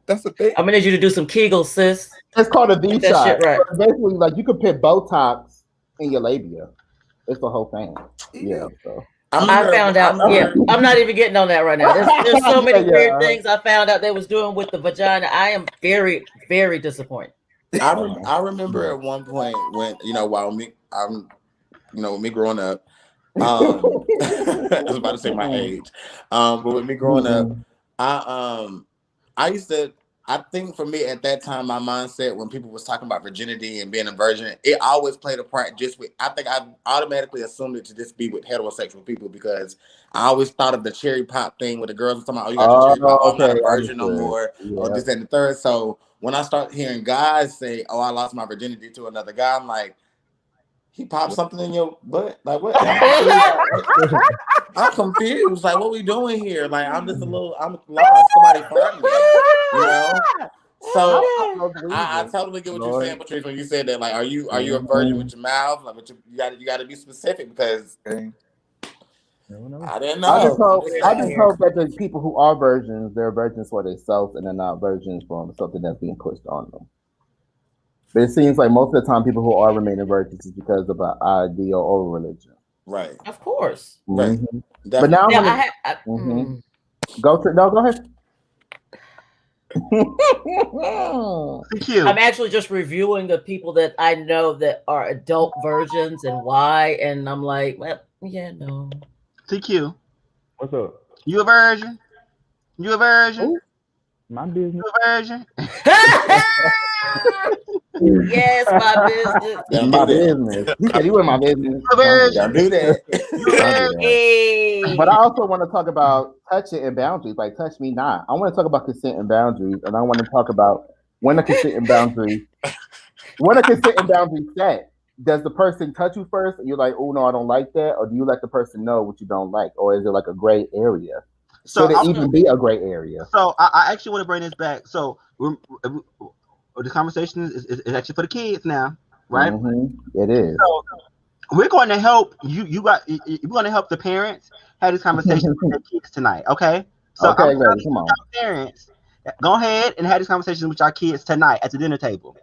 That's the thing. I'm gonna need you to do some Kegels, sis. It's called a V shot. That shit right. So basically, like you could put Botox in your labia. It's the whole thing. Yeah. So. I found out. I'm not even getting on that right now. There's so many weird things I found out they was doing with the vagina. I am very, very disappointed. I remember at one point when while me with me growing up, I was about to say my age, but with me growing up, I used to. I think for me at that time, my mindset when people was talking about virginity and being a virgin, it always played a part just with, I think I automatically assumed it to just be with heterosexual people because I always thought of the cherry pop thing with the girls talking about, oh, you got your cherry pop, I'm not a virgin no more, or this and the third. So when I start hearing guys say, oh, I lost my virginity to another guy, I'm like, he popped something in your butt? Like, what? I'm confused. Like, what we doing here? Like, I'm lost. Somebody find me. So I totally get what you're saying, Patrice, when you said that. Like, are you a virgin with your mouth? Like, you got to be specific because I didn't know. I just hope that the people who are virgins, they're virgins for themselves and they're not virgins from something that's being pushed on them. But it seems like most of the time, people who are remaining virgins is because of an ideal or religion. Right. Of course. Right. But now go ahead. I'm actually just reviewing the people that I know that are adult virgins and why, and I'm like, well, yeah, no. TQ. What's up? You a virgin? You a virgin? Ooh, my business. You a virgin? Yes, my business. My business. You said you in my business. Don't do that. But I also want to talk about touching and boundaries. Like, touch me not. I want to talk about consent and boundaries, and I want to talk about when a consent and boundary set. Does the person touch you first, and you're like, oh no, I don't like that, or do you let the person know what you don't like, or is it like a gray area? Should it even be a gray area? So I actually want to bring this back. So the conversation is actually for the kids now, right? It is. So we're going to help you. We're going to help the parents have this conversation with their kids tonight. Okay. So okay, lady, come on. Parents, go ahead and have this conversation with our kids tonight at the dinner table.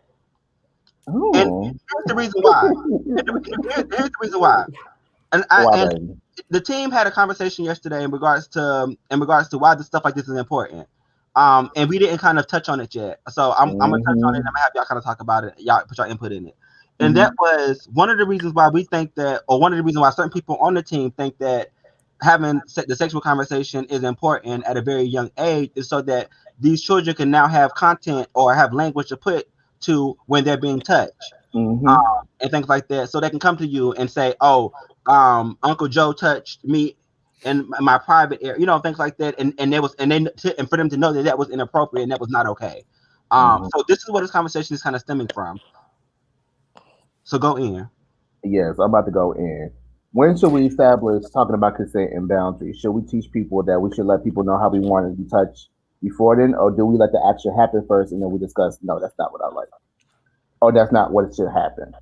Ooh. And here's the reason why. Here's the reason why. And the team had a conversation yesterday in regards to why the stuff like this is important. And we didn't kind of touch on it yet. So I'm gonna touch on it and I'm gonna have y'all kind of talk about it. Y'all put your input in it. And that was one of the reasons why we think that, or one of the reasons why certain people on the team think that having the sexual conversation is important at a very young age is so that these children can now have content or have language to put to when they're being touched. And things like that. So they can come to you and say, oh, Uncle Joe touched me in my private area, things like that. And for them to know that was inappropriate and that was not okay. So this is where this conversation is kind of stemming from. So go in. Yes, I'm about to go in. When should we establish talking about consent and boundaries? Should we teach people that we should let people know how we want to be touched before then, or do we let the action happen first and then we discuss? No, that's not what I like, or that's not what should happen.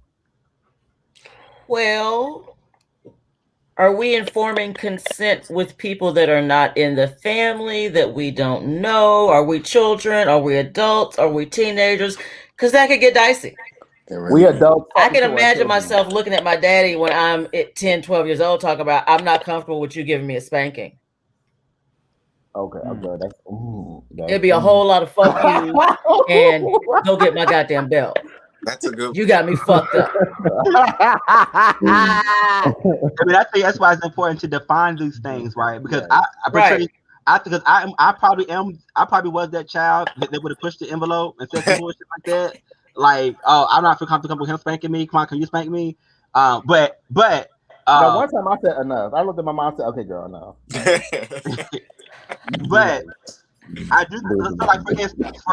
Well, are we informing consent with people that are not in the family, that we don't know? Are we children? Are we adults? Are we teenagers? Because that could get dicey. Really we adults. I can imagine myself looking at my daddy when I'm at 10, 12 years old, talking about, I'm not comfortable with you giving me a spanking. Okay, okay, it'd be a whole lot of fuck you and go get my goddamn belt. That's a good. You got me fucked up. I mean, I think that's why it's important to define these things, right? Because I probably was that child that would have pushed the envelope and said some bullshit like that. Like, oh, I'm not feel comfortable with him spanking me. Come on, can you spank me? But one time I said enough. I looked at my mom and said, "Okay, girl, enough." But I do like, for instance,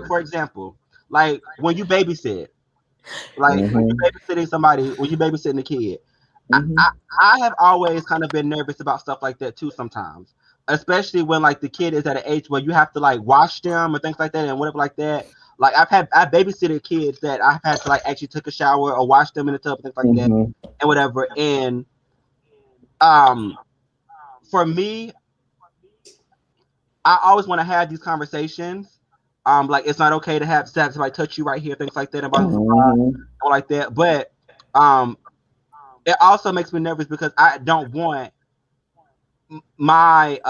for example, like when you babysit, like when you babysitting somebody, when you babysitting a kid, I have always kind of been nervous about stuff like that too sometimes, especially when like the kid is at an age where you have to like wash them or things like that and whatever like that. Like I babysitted kids that I've had to like actually take a shower or wash them in the tub and things like that and whatever. And for me, I always want to have these conversations. Like it's not okay to have somebody touch you right here, things like that, or like that. But it also makes me nervous because I don't want my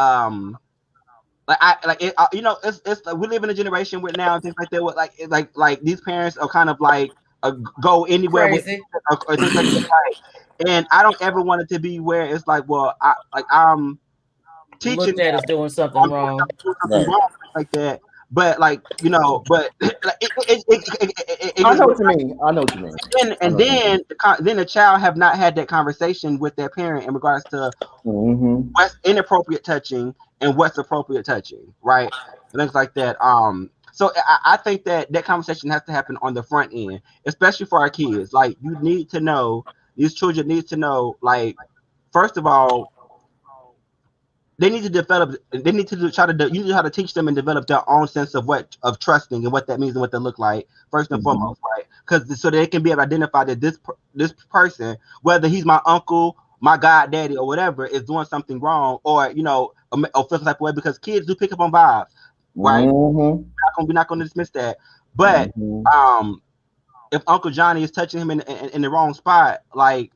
it's like we live in a generation where now and things like that. With like these parents are kind of like go anywhere with or things like that. And I don't ever want it to be where it's like, well, I'm teaching looked at as doing something wrong, like that. But like but like, I know what you mean. I know what you mean. And then the child have not had that conversation with their parent in regards to what's inappropriate touching and what's appropriate touching, right? And things like that. So I think that conversation has to happen on the front end, especially for our kids. Like you need to know, these children need to know, like, first of all, they need to develop. They need to you know how to teach them and develop their own sense of trusting and what that means and what they look like first and foremost, right? Because so they can be able to identify that this person, whether he's my uncle, my goddaddy, or whatever, is doing something wrong, or or feels some type of way, because kids do pick up on vibes, right? We're not gonna dismiss that, but if Uncle Johnny is touching him in the wrong spot, like.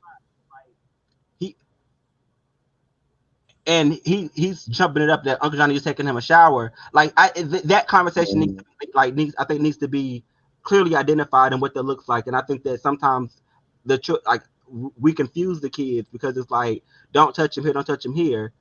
And he's jumping it up that Uncle Johnny is taking him a shower. Like that conversation needs to be clearly identified and what that looks like. And I think that sometimes we confuse the kids because it's like, don't touch him here, don't touch him here.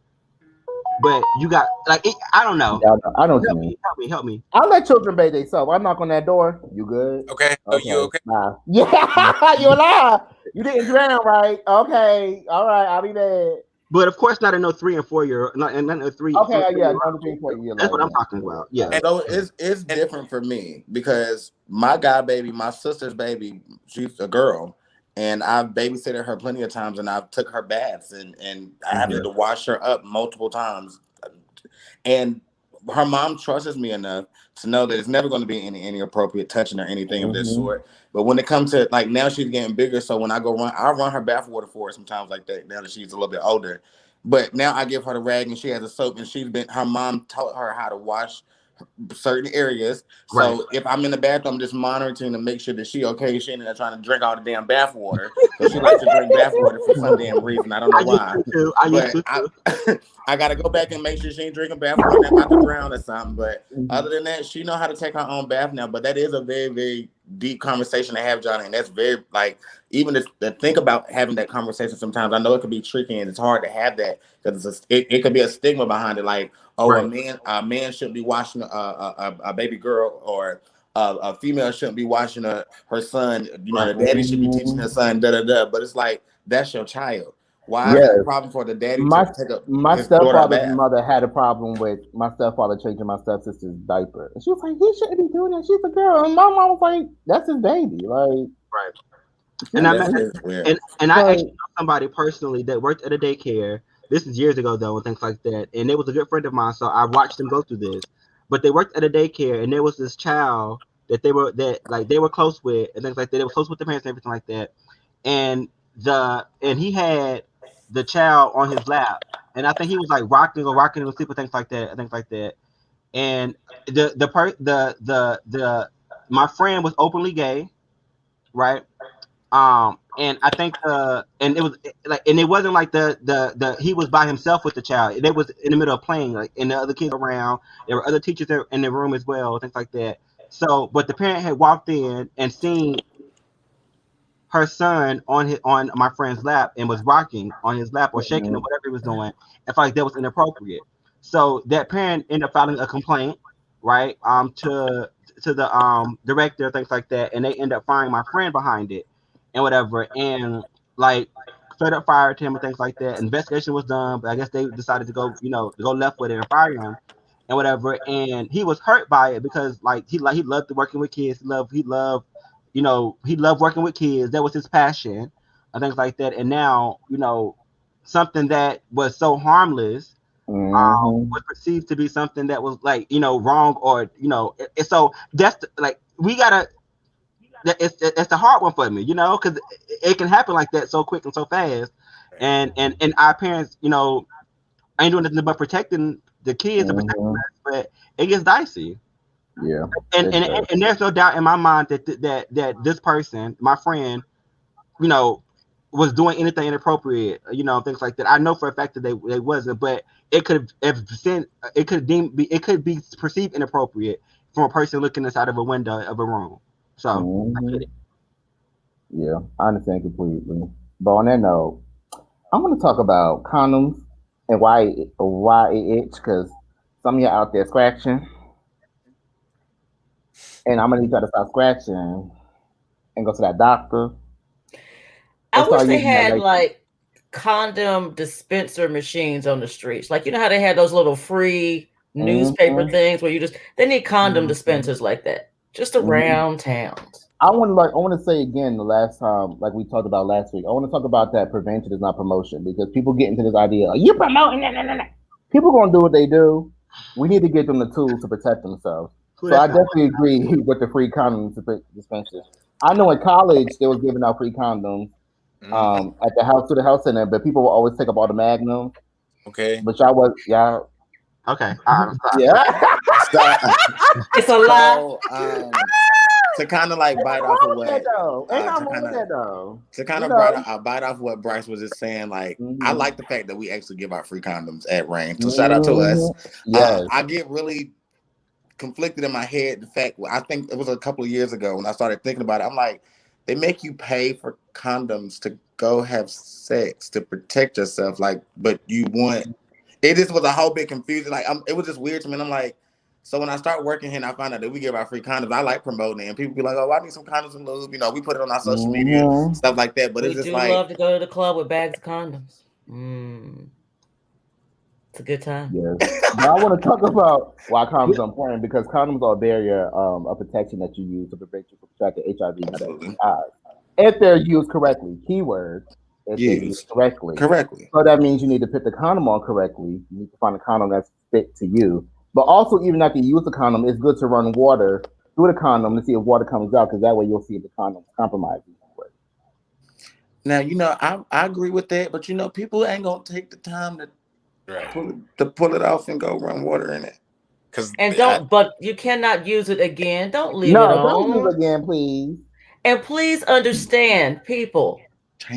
But you got I don't know. Yeah, I know what you mean. Help me. I'll let children bathe themselves. I knock on that door. You good? Okay. You okay? Nah. Yeah, you alive. You didn't drown, right? Okay. All right. I'll be back. But of course, not in no 3 and 4 year, not in a 3. Okay, yeah, not 3 and 4 year. That's what I'm talking about. Yeah. So it's different for me because my baby, my sister's baby, she's a girl, and I've babysitted her plenty of times, and I've took her baths, and I had to wash her up multiple times, and her mom trusts me enough to know that it's never going to be any inappropriate touching or anything of this sort. But when it comes to like now she's getting bigger, so when I go run, I run her bath water for her sometimes like that. Now that she's a little bit older, but now I give her the rag and she has a soap, and her mom taught her how to wash certain areas. So if I'm in the bathroom, I'm just monitoring to make sure that she okay. She ain't trying to drink all the damn bath water, because she likes to drink bath water for some damn reason. I don't know why. I gotta go back and make sure she ain't drinking bath water and about to drown or something. But other than that, she know how to take her own bath now. But that is a very, very deep conversation to have, Johnny, and that's very even to think about having that conversation. Sometimes I know it can be tricky and it's hard to have that because it could be a stigma behind it, like, oh, a man shouldn't be washing a baby girl, or a female shouldn't be washing her son. The daddy should be teaching her son, But it's like, that's your child. Why is it a problem for the daddy to take up my stepfather's mother had a problem with my stepfather changing my stepsister's diaper. And she was like, he shouldn't be doing that. She's a girl. And my mom was like, that's his baby. Like, right. And I actually know somebody personally that worked at a daycare. This is years ago though, and things like that. And it was a good friend of mine, so I watched them go through this. but they worked at a daycare, and there was this child that they were close with, and things like that. They were close with the parents and everything like that. And he had the child on his lap, and I think he was like rocking him to sleep and things like that. And my friend was openly gay, right? And I think and it was like, and it wasn't like the he was by himself with the child. They was in the middle of playing, like, and the other kids around. There were other teachers there in the room as well, things like that. So, but the parent had walked in and seen her son on my friend's lap and was rocking on his lap or shaking him, whatever he was doing. I felt like that was inappropriate. So that parent ended up filing a complaint, right? To the director, things like that, and they end up firing my friend behind it and whatever. And like straight up fired him and things like that. Investigation was done, but I guess they decided to go left with it and fire him and whatever. And he was hurt by it because he loved working with kids. He loved working with kids. That was his passion and things like that. And now, something that was so harmless was perceived to be something that was wrong, or so that's we gotta. It's the hard one for me, because it can happen like that so quick and so fast, and our parents, ain't doing nothing but protecting the kids and protecting us, but it gets dicey. Yeah, and there's no doubt in my mind that this person, my friend, was doing anything inappropriate, things like that. I know for a fact that they wasn't, but it could be perceived inappropriate from a person looking inside of a window of a room. So I get it. Yeah, I understand completely. But on that note, I'm going to talk about condoms and why it itch, because some of you out there scratching, and I'm going to need y'all to stop scratching and go to that doctor. I wish they had like condom dispenser machines on the streets. Like, how they had those little free newspaper things where they need condom dispensers like that just around towns. I want to say again, the last time, like we talked about last week, I want to talk about that prevention is not promotion, because people get into this idea, you promoting, no. People going to do what they do. We need to give them the tools to protect themselves. So I definitely agree with the free condom dispensers. I know in college they was giving out free condoms at the health center, but people will always take up all the magnums. Okay. But y'all. Okay. Yeah. It's a lie. To kind of like bite off of what, bite off what Bryce was just saying. Like, I like the fact that we actually give out free condoms at Rain. So shout out to us. Yes. I get really conflicted in my head. The fact, I think it was a couple of years ago when I started thinking about it. I'm like, they make you pay for condoms to go have sex to protect yourself. Like, but you want. It just was a whole bit confusing. Like, it was just weird to me. And I'm like, so when I start working here and I find out that we give out free condoms, I like promoting it. And people be like, oh, I need some condoms and lube. We put it on our social media, stuff like that. But it's just like, love to go to the club with bags of condoms. It's a good time. Yes. But I want to talk about why condoms are important, because condoms are a barrier of protection that you use to prevent you from contracting HIV and STIs. If they're used correctly, keyword, if they're used correctly. So that means you need to put the condom on correctly. You need to find a condom that's fit to you. But also, even after you use the condom, it's good to run water through the condom to see if water comes out, because that way you'll see if the condom's compromised. Now, I agree with that, but people ain't gonna take the time to pull it off and go run water in it. But you cannot use it again. Don't leave it on. Don't use it again, please. And please understand, people,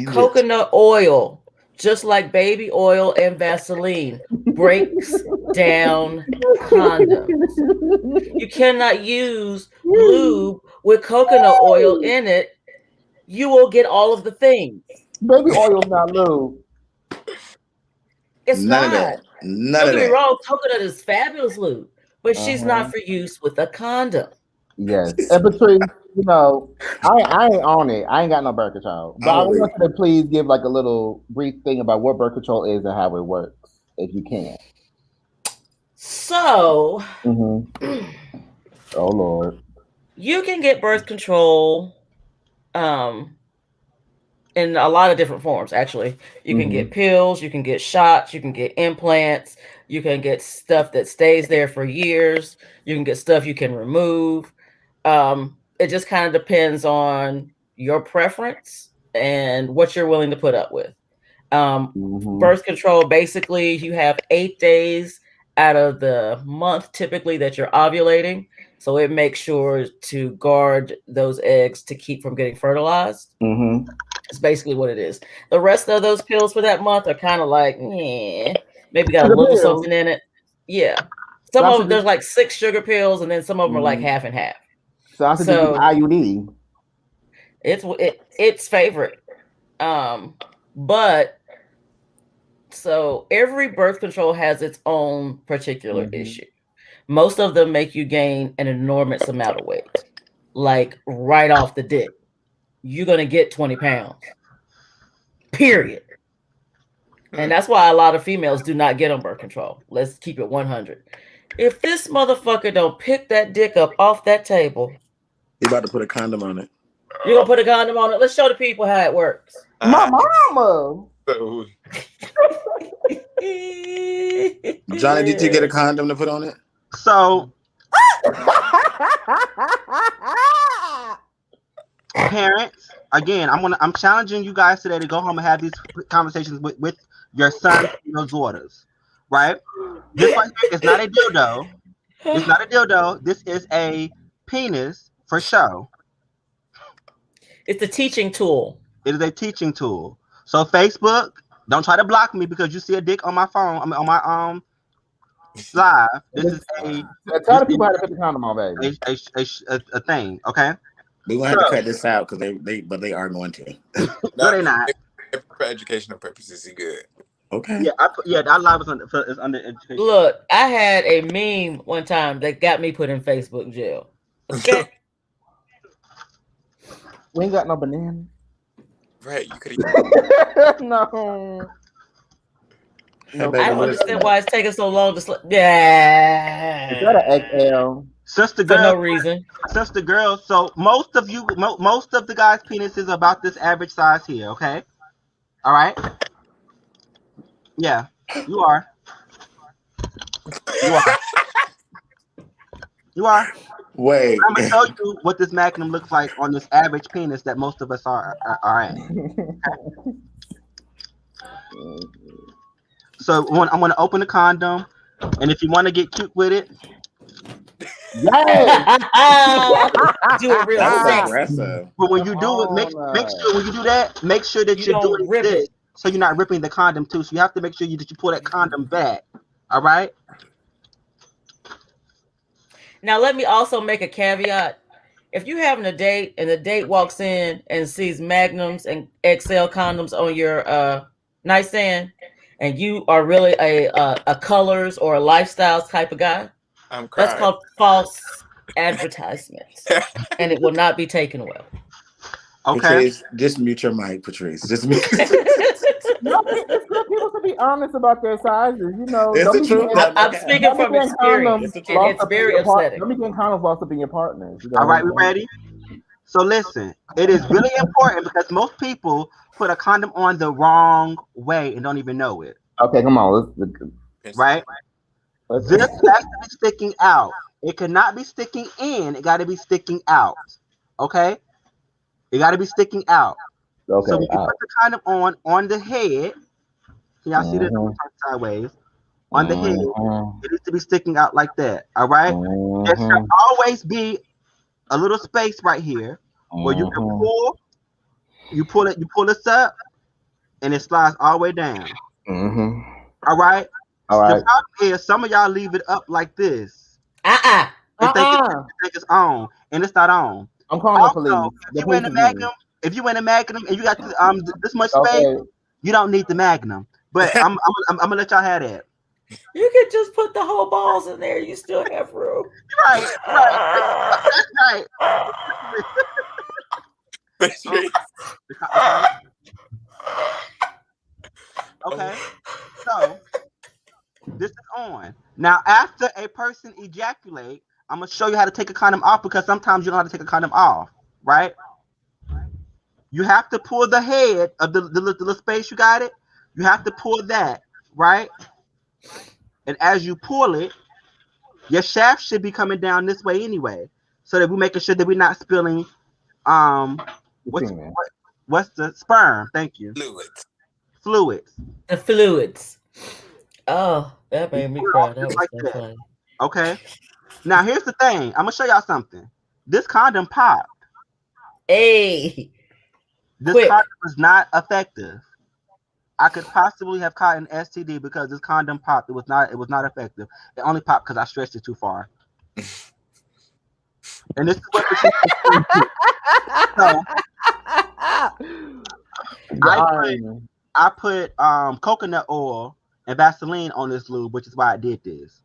coconut oil, just like baby oil and Vaseline, breaks down condoms. You cannot use lube with coconut oil in it. You will get all of the things. Baby oil is not lube. It's None not. Of that. None Don't of get me that. wrong, coconut is fabulous lube, but she's not for use with a condom. Yes. And Patrice, I ain't on it. I ain't got no birth control. But I want you to please give like a little brief thing about what birth control is and how it works, if you can. So, oh Lord, you can get birth control in in a lot of different forms. Actually, you can get pills, you can get shots, you can get implants, you can get stuff that stays there for years. You can get stuff you can remove. It just kind of depends on your preference and what you're willing to put up with. Birth control, basically, you have 8 days out of the month typically that you're ovulating. So it makes sure to guard those eggs to keep from getting fertilized. It's basically what it is. The rest of those pills for that month are kind of like, maybe got a little something in it. Yeah. Some of them, there's like 6 sugar pills, and then some of them are like half and half. So I should do IUD. It's favorite. But so every birth control has its own particular issue. Most of them make you gain an enormous amount of weight, like right off the dick. You're gonna get 20 pounds. Period. And that's why a lot of females do not get on birth control. Let's keep it 100. If this motherfucker don't pick that dick up off that table, you about to put a condom on it. You're gonna put a condom on it. Let's show the people how it works. My mama. Johnny, did you get a condom to put on it? So, parents, again, I'm challenging you guys today to go home and have these conversations with your sons and your daughters, right? This right here is not a dildo. It's not a dildo. This is a penis for show. It's a teaching tool. It is a teaching tool. So Facebook, don't try to block me because you see a dick on my phone. I mean, on my live. This is tell the people how to put the condom on, baby. A thing, okay? We won't have to cut this out because they are going to. No, they're not. For educational purposes, is good. Okay. Yeah, our live is under education. Look, I had a meme one time that got me put in Facebook jail. Okay. We ain't got no banana. Right, you could No. I don't understand why it's taking so long to slip. Yeah. Is that an XL? Sister For girl, no reason. Sister girl. So most of the guys' penises are about this average size here. Okay. All right. Yeah, you are. You are. Wait. I'm gonna show you what this magnum looks like on this average penis that most of us are at. So I'm gonna open the condom, and if you want to get cute with it, do it real aggressive. But when you do it, make sure when you do that, make sure that you're doing this, so you're not ripping the condom too. So you have to make sure that you pull that condom back. All right. Now let me also make a caveat. If you're having a date and the date walks in and sees magnums and XL condoms on your nightstand, and you are really a colors or a lifestyle type of guy, that's called false advertisement, and it will not be taken well. Okay. Patrice, just mute your mic, Patrice. Just mute. No, it's good. People should be honest about their sizes. You know, it's the truth. I'm speaking from experience. It's very upsetting. Don't be getting condoms lost up in your partners. All right, we ready? So listen, it is really important because most people put a condom on the wrong way and don't even know it. Okay, come on. Right? This has to be sticking out. It cannot be sticking in. It got to be sticking out. Okay? It got to be sticking out. Okay. So when you put the condom on the head, can y'all see this sideways? On the head, it needs to be sticking out like that. All right? There should always be a little space right here where you can pull. You pull this up, and it slides all the way down. All right? All right. The problem is some of y'all leave it up like this. Think it's on, and it's not on. I'm calling the police. If you in a magnum and you got this much space, you don't need the magnum. But I'm gonna let y'all have that. You can just put the whole balls in there. You still have room. Right. That's right. Okay. So this is on. Now, after a person ejaculate, I'm gonna show you how to take a condom off because sometimes you don't have to take a condom off, right? You have to pull the head of the little space. You got it. You have to pull that, right? And as you pull it, your shaft should be coming down this way anyway, so that we're making sure that we're not spilling what's the sperm? Thank you. Fluids. The fluids. Oh, that made me cry. That was like so that. funny. Okay. Now here's the thing. I'm gonna show y'all something. This condom popped. Hey. This condom was not effective. I could possibly have caught an STD because this condom popped. It was not effective. It only popped because I stretched it too far. And this is what so, I put coconut oil and Vaseline on this lube, which is why I did this.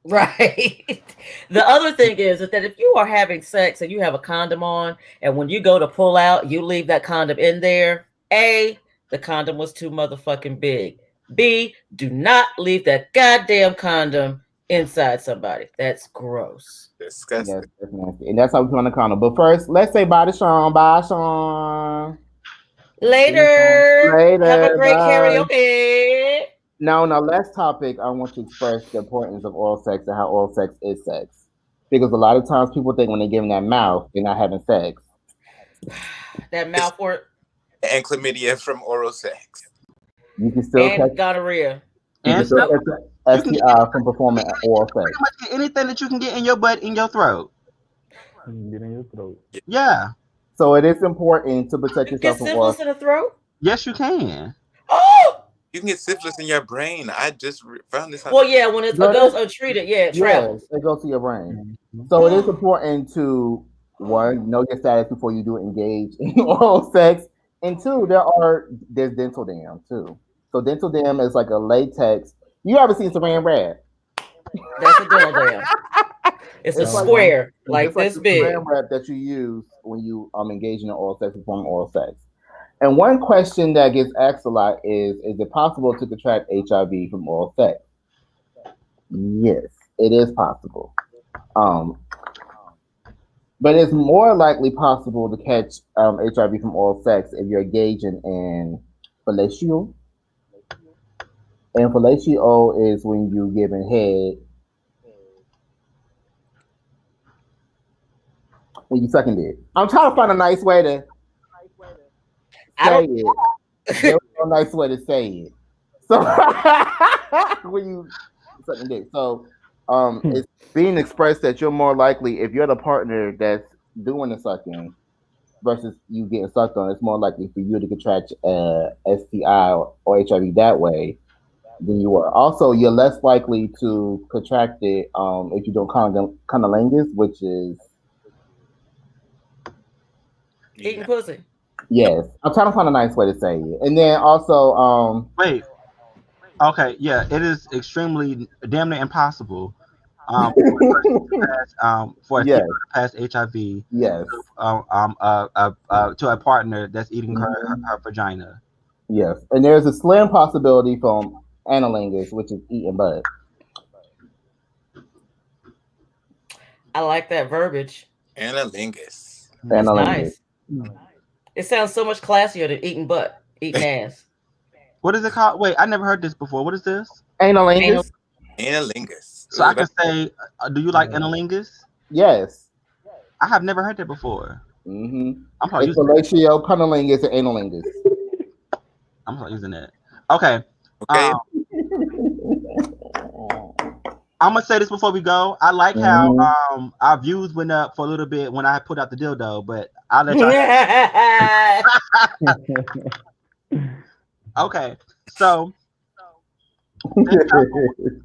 Right. The other thing is that if you are having sex and you have a condom on, and when you go to pull out, you leave that condom in there. A, the condom was too motherfucking big. B, do not leave that goddamn condom inside somebody. That's gross. Disgusting. Yes, that's nasty. And that's how we put on the condom. But first, let's say bye to Sean. Bye, Sean. Later. Have a great Bye. karaoke. Now, on our last topic, I want to express the importance of oral sex and how oral sex is sex. Because a lot of times people think when they're giving that mouth, they're not having sex. That mouth word. And chlamydia from oral sex. You can still catch gonorrhea. You can still catch STI from performing oral sex. Pretty much get anything that you can get in your butt, in your throat. Get in your throat. Yeah. So it is important to protect yourself from oral sex. In the throat? Yes, you can. Oh! You can get syphilis in your brain. I just found this out. Well, yeah, when it goes untreated, it travels. It goes to your brain. So it is important to, one, know your status before you do engage in oral sex. And two, there's dental dam too. So dental dam is like a latex. You ever seen Saran wrap? That's a dental dam. It's a square, like this big. Saran wrap that you use when you engaging in oral sex, performing oral sex. And one question that gets asked a lot is it possible to contract HIV from oral sex? Yes, it is possible. But it's more likely possible to catch HIV from oral sex if you're engaging in fellatio. And fellatio is when you giving head, when you sucking it. I'm trying to find a nice way to say it. There's no nice way to say it. So when you sucking dick, so it's being expressed that you're more likely, if you're the partner that's doing the sucking versus you getting sucked on, it's more likely for you to contract STI or HIV that way than you are. Also, you're less likely to contract it if you don't cunnilingus, which is eating pussy. Yes, I'm trying to find a nice way to say it. And then also, wait. Okay, yeah, it is extremely damn near impossible for a female to pass HIV yes. To a partner that's eating her vagina. Yes, and there's a slim possibility from analingus, which is eating butt. I like that verbiage. Analingus. That's nice. It sounds so much classier than eating butt, eating ass. What is it called? Wait, I never heard this before. What is this? Analingus. Analingus. So I can say, do you like analingus? Yes. I have never heard that before. Mm-hmm. I'm probably using fellatio, cunnilingus, and analingus. I'm not using that. Okay. I'm gonna say this before we go. I like how our views went up for a little bit when I put out the dildo, but I'll let y'all. Okay, so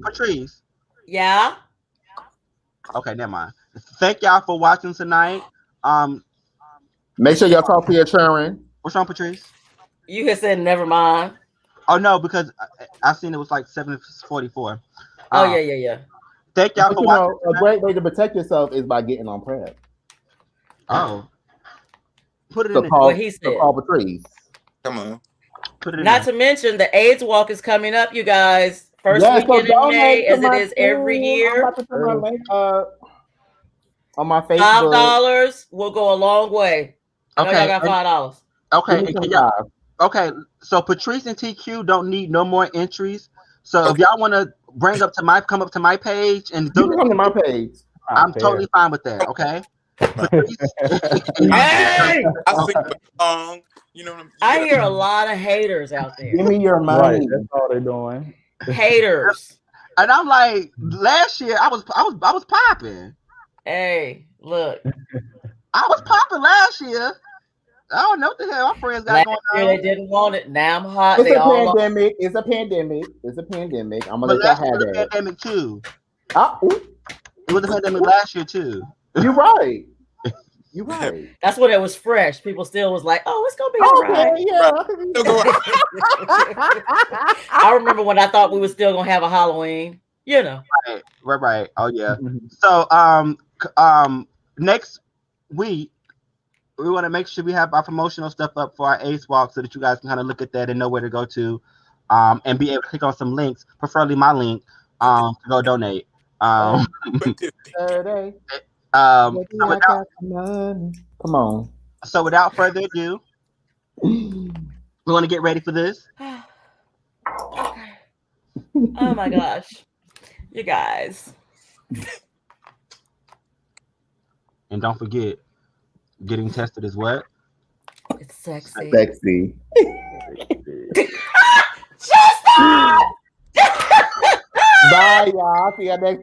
Patrice. Yeah. Okay, never mind. Thank y'all for watching tonight. Make sure y'all talk to your children. What's wrong, Patrice? You had said never mind. Oh no, because I seen it was like 7:44. Oh yeah. Thank y'all for watching. A great way to protect yourself is by getting on PrEP. Oh. Put it so in what he said. Call Patrice. Come on. Put it in Not to mention the AIDS walk is coming up, you guys. First weekend in May, as it is every year. I'm about to put my link on my Facebook. $5 will go a long way. No, y'all Okay. got $5. Okay. Give me And some can y'all, five. okay. So Patrice and TQ don't need no more entries. So if y'all want to come up to my page and You can donate, come to my page. I'm totally fine with that. Okay. Patrice. Hey, I sing the song. You know what I hear a lot of haters out Give there. me your Right, money. that's all they're doing. Haters. And I'm like, last year I was popping. Hey, look. I was popping last year. I don't know what the hell my friends got Last going year they on. didn't want it. Now I'm hot. It's They a all on. pandemic. It's a pandemic. It's a pandemic. I'm gonna But let y'all last year have was a that. pandemic too. Ooh, It was a pandemic last year too. you're right. You're right. That's when it was fresh. People still was like, "Oh, it's gonna be all right." Okay, yeah. I remember when I thought we were still gonna have a Halloween. You know. Right. Oh yeah. Mhm. So next week we want to make sure we have our promotional stuff up for our Ace Walk so that you guys can kind of look at that and know where to go to, and be able to click on some links, preferably my link, to go donate. Saturday. So Maybe I got some money. Come on. so without further ado, we want to get ready for this. Okay. Oh my gosh, you guys. And don't forget, getting tested is what? It's sexy. Sexy. Just stop! Bye, y'all. See you next week.